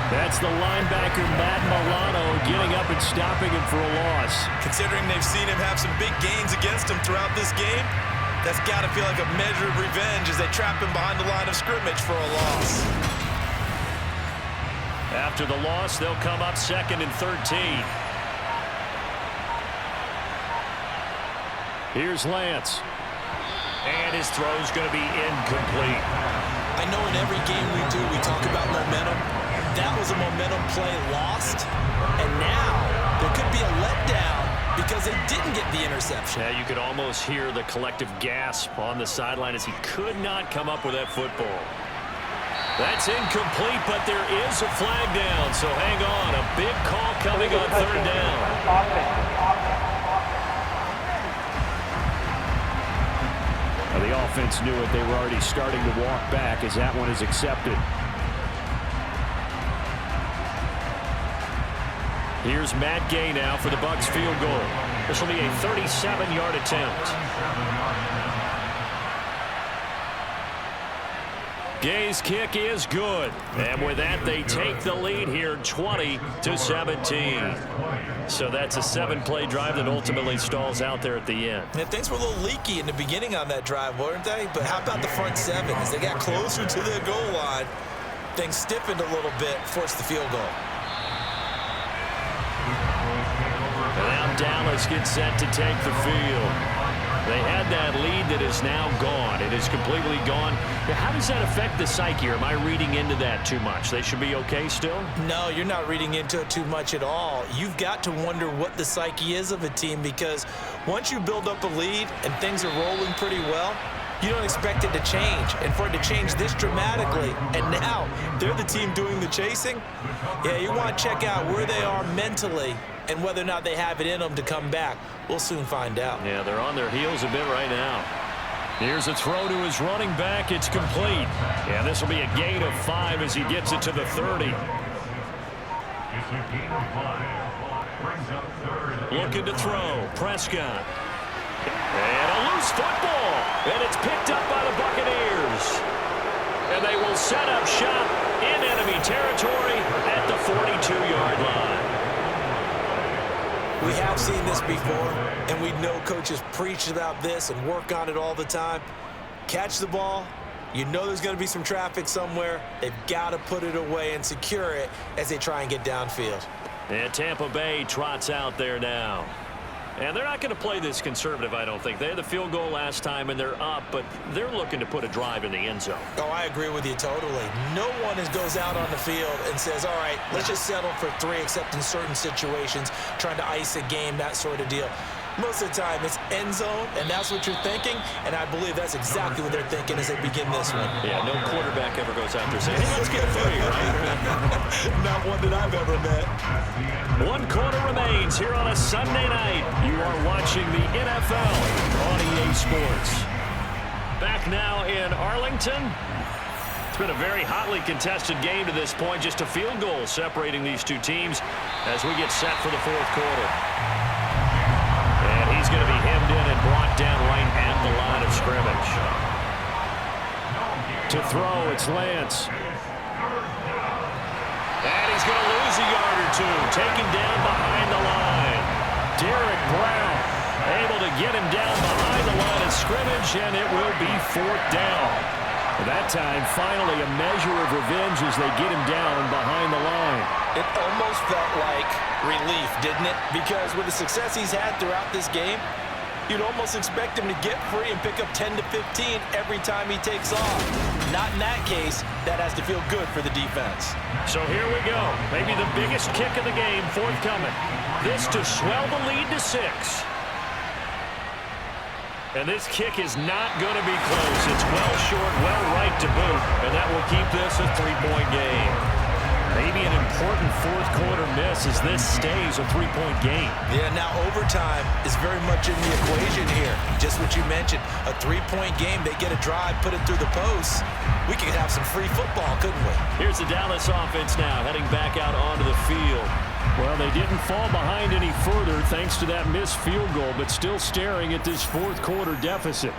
That's the linebacker, Matt Milano, getting up and stopping him for a loss. Considering they've seen him have some big gains against him throughout this game, that's got to feel like a measure of revenge as they trap him behind the line of scrimmage for a loss. After the loss, they'll come up 2nd and 13. Here's Lance. And his throw's going to be incomplete. I know in every game we do, we talk about momentum. That was a momentum play lost. And now there could be a letdown because they didn't get the interception. Yeah, you could almost hear the collective gasp on the sideline as he could not come up with that football. That's incomplete, but there is a flag down, so hang on. A big call coming on 3rd down. The offense knew it. They were already starting to walk back as that one is accepted. Here's Matt Gay now for the Bucs field goal. This will be a 37-yard attempt. Gay's kick is good. And with that, they take the lead here 20-17. So that's a 7-play drive that ultimately stalls out there at the end. Yeah, things were a little leaky in the beginning on that drive, weren't they? But how about the front 7? As they got closer to the goal line, things stiffened a little bit, forced the field goal. Dallas gets set to take the field. They had that lead that is now gone. It is completely gone. How does that affect the psyche? Or am I reading into that too much? They should be okay still? No, you're not reading into it too much at all. You've got to wonder what the psyche is of a team, because once you build up a lead and things are rolling pretty well, you don't expect it to change. And for it to change this dramatically, and now they're the team doing the chasing, yeah, you want to check out where they are mentally and whether or not they have it in them to come back. We'll soon find out. Yeah, they're on their heels a bit right now. Here's a throw to his running back. It's complete. Yeah, this will be a gain of 5 as he gets it to the 30. Looking to throw. Prescott. And a loose football. And it's picked up by the Buccaneers. And they will set up shop in enemy territory at the 42-yard line. We have seen this before, and we know coaches preach about this and work on it all the time. Catch the ball. You know there's going to be some traffic somewhere. They've got to put it away and secure it as they try and get downfield. And Tampa Bay trots out there now. And they're not going to play this conservative, I don't think. They had the field goal last time, and they're up, but they're looking to put a drive in the end zone. Oh, I agree with you totally. No one goes out on the field and says, all right, let's just settle for 3, except in certain situations, trying to ice a game, that sort of deal. Most of the time, it's end zone, and that's what you're thinking, and I believe that's exactly what they're thinking as they begin this one. Yeah, no quarterback ever goes out there saying, hey, let's get 3, right? Not one that I've ever met. 1 quarter remains here on a Sunday night. You are watching the NFL on EA Sports. Back now in Arlington. It's been a very hotly contested game to this point. Just a field goal separating these two teams as we get set for the 4th quarter. And he's going to be hemmed in and brought down right at the line of scrimmage. To throw, it's Lance. And he's going to lose a yard or 2. Taken down behind the line. Derek Brown able to get him down behind the line of scrimmage, and it will be 4th down. That time, finally, a measure of revenge as they get him down behind the line. It almost felt like relief, didn't it? Because with the success he's had throughout this game, you'd almost expect him to get free and pick up 10 to 15 every time he takes off. Not in that case. That has to feel good for the defense. So here we go. Maybe the biggest kick of the game forthcoming. This to swell the lead to 6. And this kick is not going to be close. It's well short, well right to boot. And that will keep this a 3-point game. Maybe an important 4th quarter miss as this stays a 3-point game. Yeah, now overtime is very much in the equation here. Just what you mentioned, a 3-point game. They get a drive, put it through the posts. We could have some free football, couldn't we? Here's the Dallas offense now, heading back out onto the field. Well, they didn't fall behind any further thanks to that missed field goal, but still staring at this 4th quarter deficit.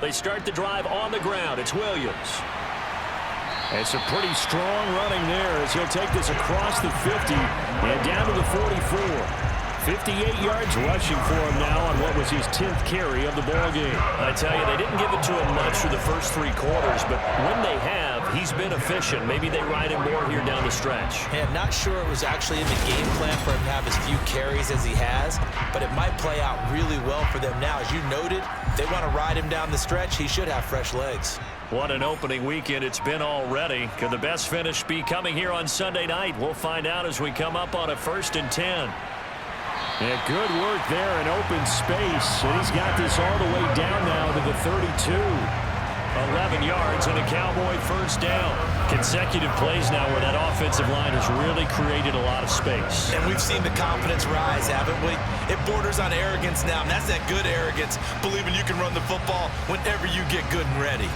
They start the drive on the ground. It's Williams. It's a pretty strong running there as he'll take this across the 50 and down to the 44. 58 yards rushing for him now on what was his 10th carry of the ball game. I tell you, they didn't give it to him much for the first 3 quarters, but when they have, he's been efficient. Maybe they ride him more here down the stretch. Hey, I'm not sure it was actually in the game plan for him to have as few carries as he has, but it might play out really well for them now. As you noted, they want to ride him down the stretch. He should have fresh legs. What an opening weekend it's been already. Could the best finish be coming here on Sunday night? We'll find out as we come up on a 1st and 10. Yeah, good work there in open space. And he's got this all the way down now to the 32. 11 yards and a Cowboy 1st down. Consecutive plays now where that offensive line has really created a lot of space. And we've seen the confidence rise, haven't we? It borders on arrogance now, and that's that good arrogance, believing you can run the football whenever you get good and ready.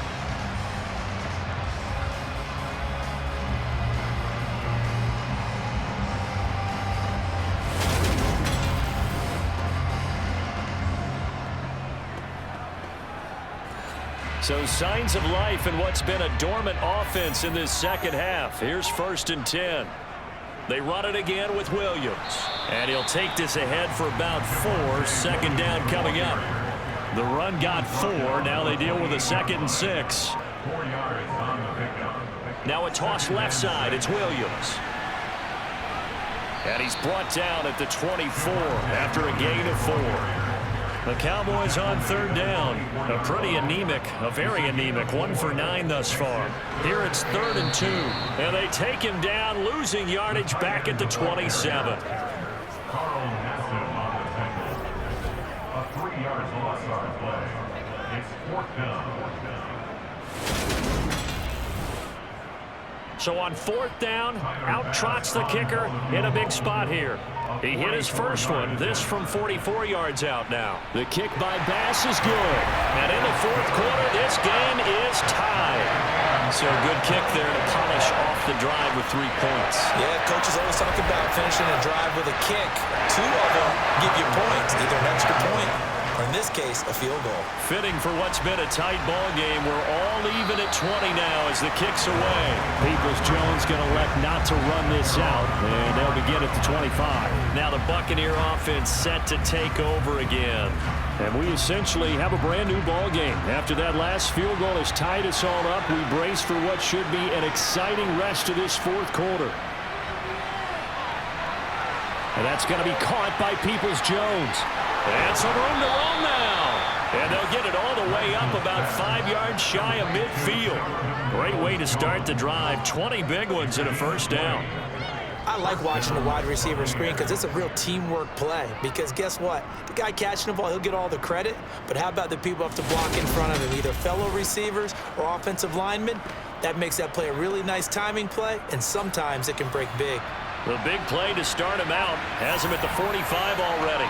So signs of life in what's been a dormant offense in this 2nd half. Here's 1st and 10. They run it again with Williams. And he'll take this ahead for about 4. 2nd down coming up. The run got 4. Now they deal with a 2nd and 6. Now a toss left side. It's Williams. And he's brought down at the 24 after a gain of 4. The Cowboys on 3rd down. A pretty anemic, a very anemic 1 for 9 thus far. Here it's 3rd and 2. And they take him down, losing yardage back at the 27. A 3 yards loss on play. It's 4th down. So on 4th down, out trots the kicker in a big spot here. He hit his first one, this from 44 yards out now. The kick by Bass is good. And in the 4th quarter, this game is tied. So a good kick there to polish off the drive with 3 points. Yeah, coaches always talk about finishing a drive with a kick. 2 of them give you points, either an extra point or in this case, a field goal. Fitting for what's been a tight ball game. We're all even at 20 now as the kick's away. Peoples-Jones going to elect not to run this out, and they'll begin at the 25. Now the Buccaneer offense set to take over again. And we essentially have a brand-new ball game. After that last field goal has tied us all up, we brace for what should be an exciting rest of this 4th quarter. And that's going to be caught by Peoples-Jones. And some room to roam now. And they'll get it all the way up about 5 yards shy of midfield. Great way to start the drive. 20 big ones and a 1st down. I like watching the wide receiver screen because it's a real teamwork play. Because guess what? The guy catching the ball, he'll get all the credit. But how about the people who have to block in front of him, either fellow receivers or offensive linemen? That makes that play a really nice timing play, and sometimes it can break big. The big play to start him out has him at the 45 already.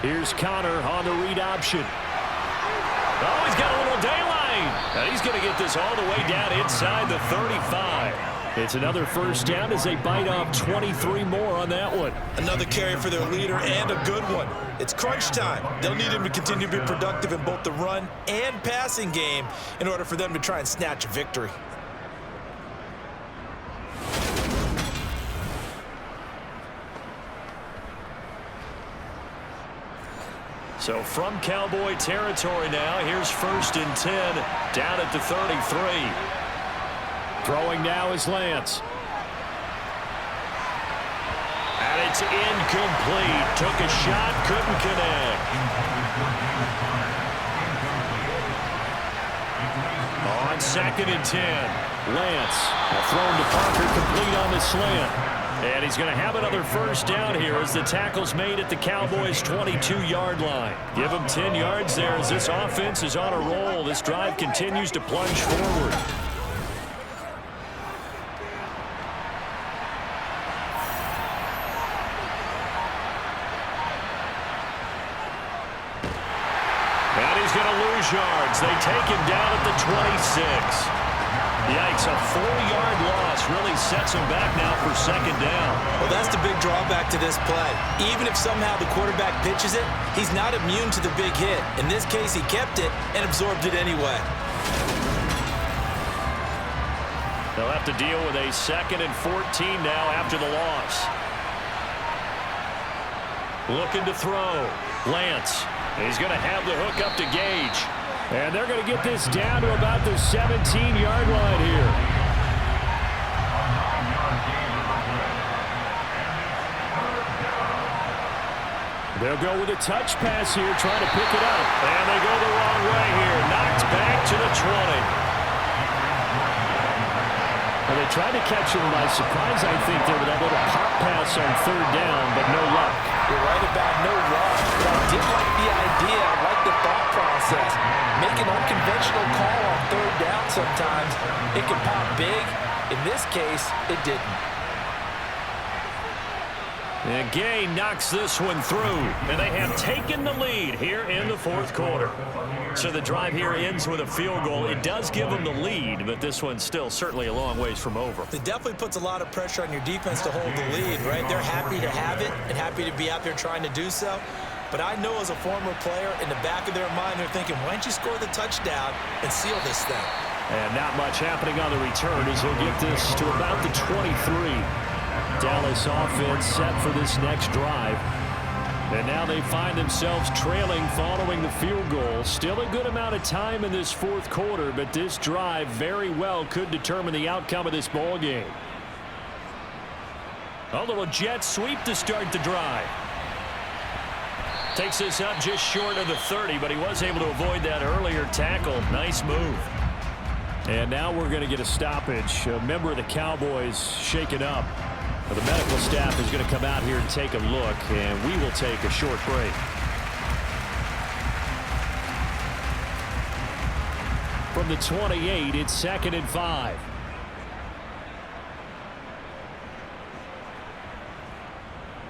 Here's Connor on the read option. Oh, he's got a little daylight. And he's going to get this all the way down inside the 35. It's another 1st down as they bite off 23 more on that one. Another carry for their leader and a good one. It's crunch time. They'll need him to continue to be productive in both the run and passing game in order for them to try and snatch a victory. So from Cowboy territory now, here's 1st and 10 down at the 33. Throwing now is Lance. And it's incomplete. Took a shot, couldn't connect. On 2nd and 10, Lance thrown to Parker, complete on the slant. and he's going to have another 1st down here as the tackle's made at the Cowboys' 22-yard line. Give him 10 yards there as this offense is on a roll. This drive continues to plunge forward. And he's going to lose yards. They take him down at the 26. Yikes, a 4-yard loss really sets him back now for 2nd down. Well, that's the big drawback to this play. Even if somehow the quarterback pitches it, he's not immune to the big hit. In this case, he kept it and absorbed it anyway. They'll have to deal with a 2nd and 14 now after the loss. Looking to throw. Lance. He's going to have the hook up to Gage. And they're going to get this down to about the 17-yard line here. They'll go with a touch pass here, trying to pick it up. And they go the wrong way here. Knocked back to the 20. Well, they tried to catch him by surprise, I think, there with that little pop pass on 3rd down, but no luck. You're right about no luck, but I did like the idea. I like the thought process. Make an unconventional call on 3rd down sometimes. It can pop big. In this case, it didn't. And Gay knocks this one through, and they have taken the lead here in the 4th quarter. So the drive here ends with a field goal. It does give them the lead, but this one's still certainly a long ways from over. It definitely puts a lot of pressure on your defense to hold the lead, right? They're happy to have it and happy to be out there trying to do so. But I know as a former player, in the back of their mind, they're thinking, why don't you score the touchdown and seal this thing? And not much happening on the return as he'll get this to about the 23. Dallas offense set for this next drive. And now they find themselves trailing following the field goal. Still a good amount of time in this 4th quarter, but this drive very well could determine the outcome of this ball game. A little jet sweep to start the drive. Takes this up just short of the 30, but he was able to avoid that earlier tackle. Nice move. And now we're going to get a stoppage. A member of the Cowboys shaken up. The medical staff is going to come out here and take a look, and we will take a short break. From the 28, it's 2nd and 5.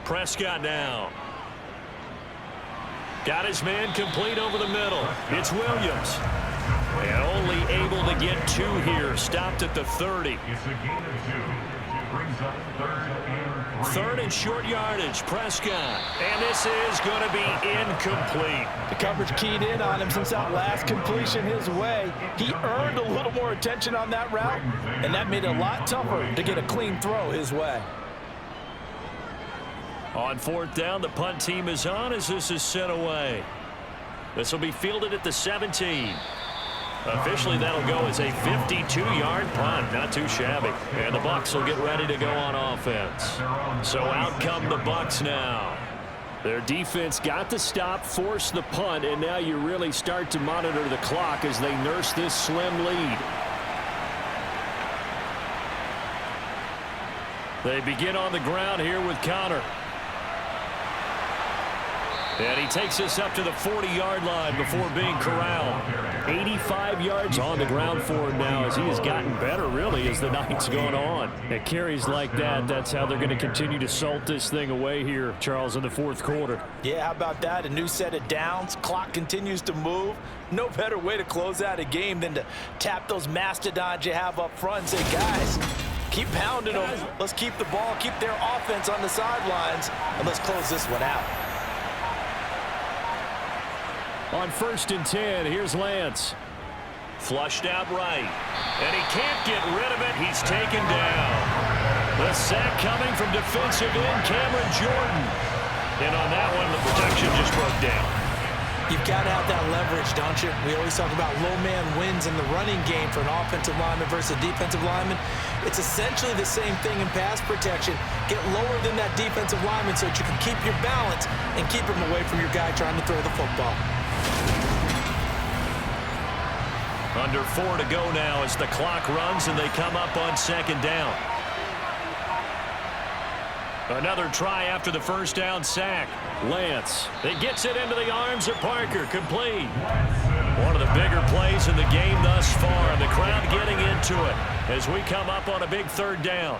Prescott now. Got his man complete over the middle. It's Williams. And only able to get 2 here. Stopped at the 30. It's a gain of 2. Brings up 3rd and short yardage. Prescott. And this is going to be incomplete. The coverage keyed in on him since that last completion his way. He earned a little more attention on that route, and that made it a lot tougher to get a clean throw his way. On 4th down, the punt team is on as this is sent away. This will be fielded at the 17. Officially, that'll go as a 52-yard punt. Not too shabby. And the Bucs will get ready to go on offense. So out come the Bucs now. Their defense got the stop, forced the punt, and now you really start to monitor the clock as they nurse this slim lead. They begin on the ground here with Connor. And he takes us up to the 40-yard line before being corralled. 85 yards on the ground for him now as he has gotten better, really, as the night's going on. At carries like that, that's how they're going to continue to salt this thing away here, Charles, in the 4th quarter. Yeah, how about that? A new set of downs. Clock continues to move. No better way to close out a game than to tap those mastodons you have up front and say, guys, keep pounding them. Let's keep the ball, keep their offense on the sidelines, and let's close this one out. On 1st and 10, here's Lance. Flushed out right. And he can't get rid of it. He's taken down. The sack coming from defensive end Cameron Jordan. And on that one, the protection just broke down. You've got to have that leverage, don't you? We always talk about low man wins in the running game for an offensive lineman versus a defensive lineman. It's essentially the same thing in pass protection. Get lower than that defensive lineman so that you can keep your balance and keep him away from your guy trying to throw the football. Under 4 to go now as the clock runs and they come up on 2nd down. Another try after the 1st down sack. Lance. It gets it into the arms of Parker. Complete. One of the bigger plays in the game thus far. And the crowd getting into it as we come up on a big 3rd down.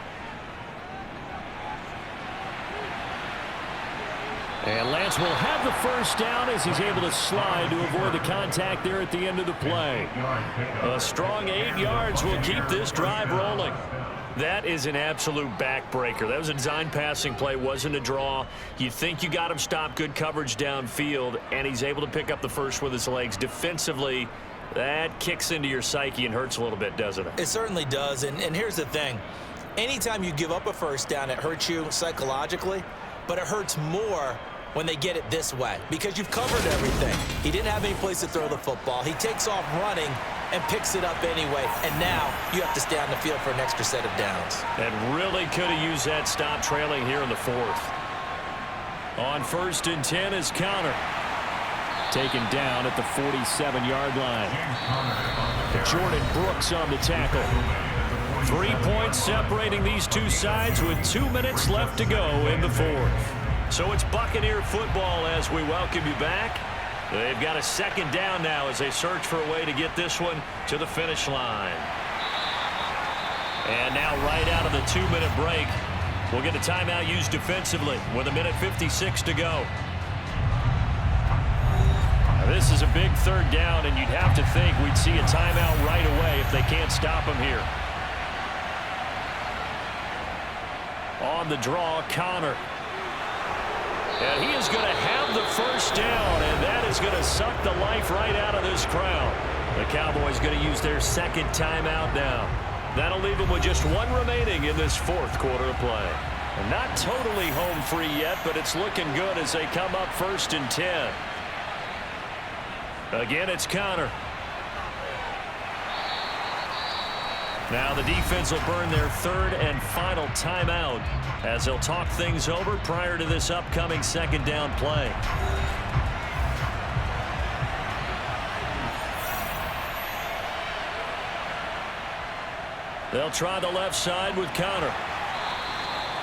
And Lance will have the 1st down as he's able to slide to avoid the contact there at the end of the play. A strong 8 yards will keep this drive rolling. That is an absolute backbreaker. That was a design passing play, wasn't a draw. You think you got him stopped, good coverage downfield, and he's able to pick up the first with his legs. Defensively, that kicks into your psyche and hurts a little bit, doesn't it? It certainly does, and here's the thing. Anytime you give up a 1st down, it hurts you psychologically, but it hurts more when they get it this way because you've covered everything. He didn't have any place to throw the football. He takes off running and picks it up anyway, and now you have to stay on the field for an extra set of downs. And really could have used that stop trailing here in the 4th. On 1st and 10 is Connor. Taken down at the 47-yard line. Jordan Brooks on the tackle. 3 points separating these two sides with 2 minutes left to go in the 4th. So it's Buccaneer football as we welcome you back. They've got a 2nd down now as they search for a way to get this one to the finish line. And now right out of the 2-minute break, we'll get a timeout used defensively with 1:56 to go. Now this is a big 3rd down, and you'd have to think we'd see a timeout right away if they can't stop him here. On the draw, Connor. And he is going to have the 1st down, and that is going to suck the life right out of this crowd. The Cowboys going to use their 2nd timeout now. That'll leave them with just 1 remaining in this 4th quarter of play. And not totally home free yet, but it's looking good as they come up 1st and 10. Again, it's Connor. Now the defense will burn their third and final timeout as they'll talk things over prior to this upcoming second down play. They'll try the left side with Connor.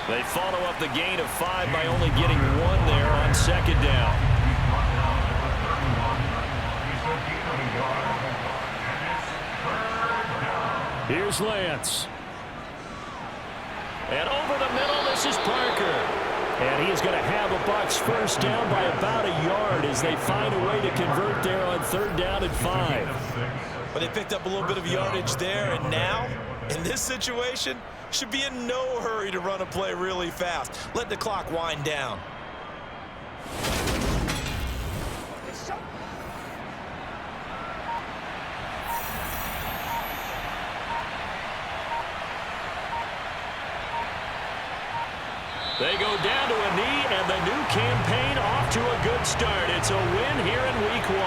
They follow up the gain of 5 by only getting 1 there on second down. Here's Lance. And over the middle, this is Parker. And he is going to have a Bucs first down by about a yard as they find a way to convert there on third down and 5. But they picked up a little bit of yardage there, and now, in this situation, should be in no hurry to run a play really fast. Let the clock wind down. They go down to a knee, and the new campaign off to a good start. It's a win here in Week 1.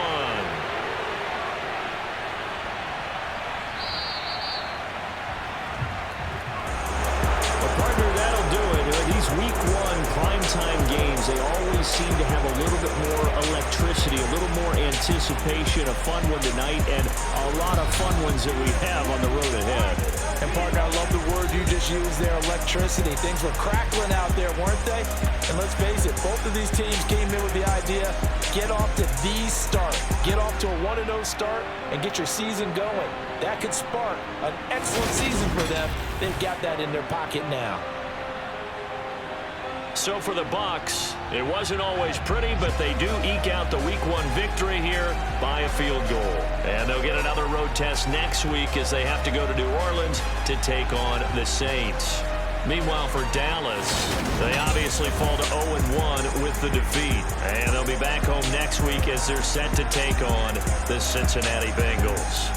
Well, partner, that'll do it. These Week 1 primetime games, they always seem to have a little bit more electricity, a little more anticipation, a fun one tonight, and a lot of fun ones that we have on the road ahead. And, partner, I love the word you just used there, electricity. Things were crackling out there, weren't they? And let's face it, both of these teams came in with the idea, get off to the start. Get off to a 1-0 start and get your season going. That could spark an excellent season for them. They've got that in their pocket now. So for the Bucs, it wasn't always pretty, but they do eke out the Week 1 victory here by a field goal. And they'll get another road test next week as they have to go to New Orleans to take on the Saints. Meanwhile, for Dallas, they obviously fall to 0-1 with the defeat. And they'll be back home next week as they're set to take on the Cincinnati Bengals.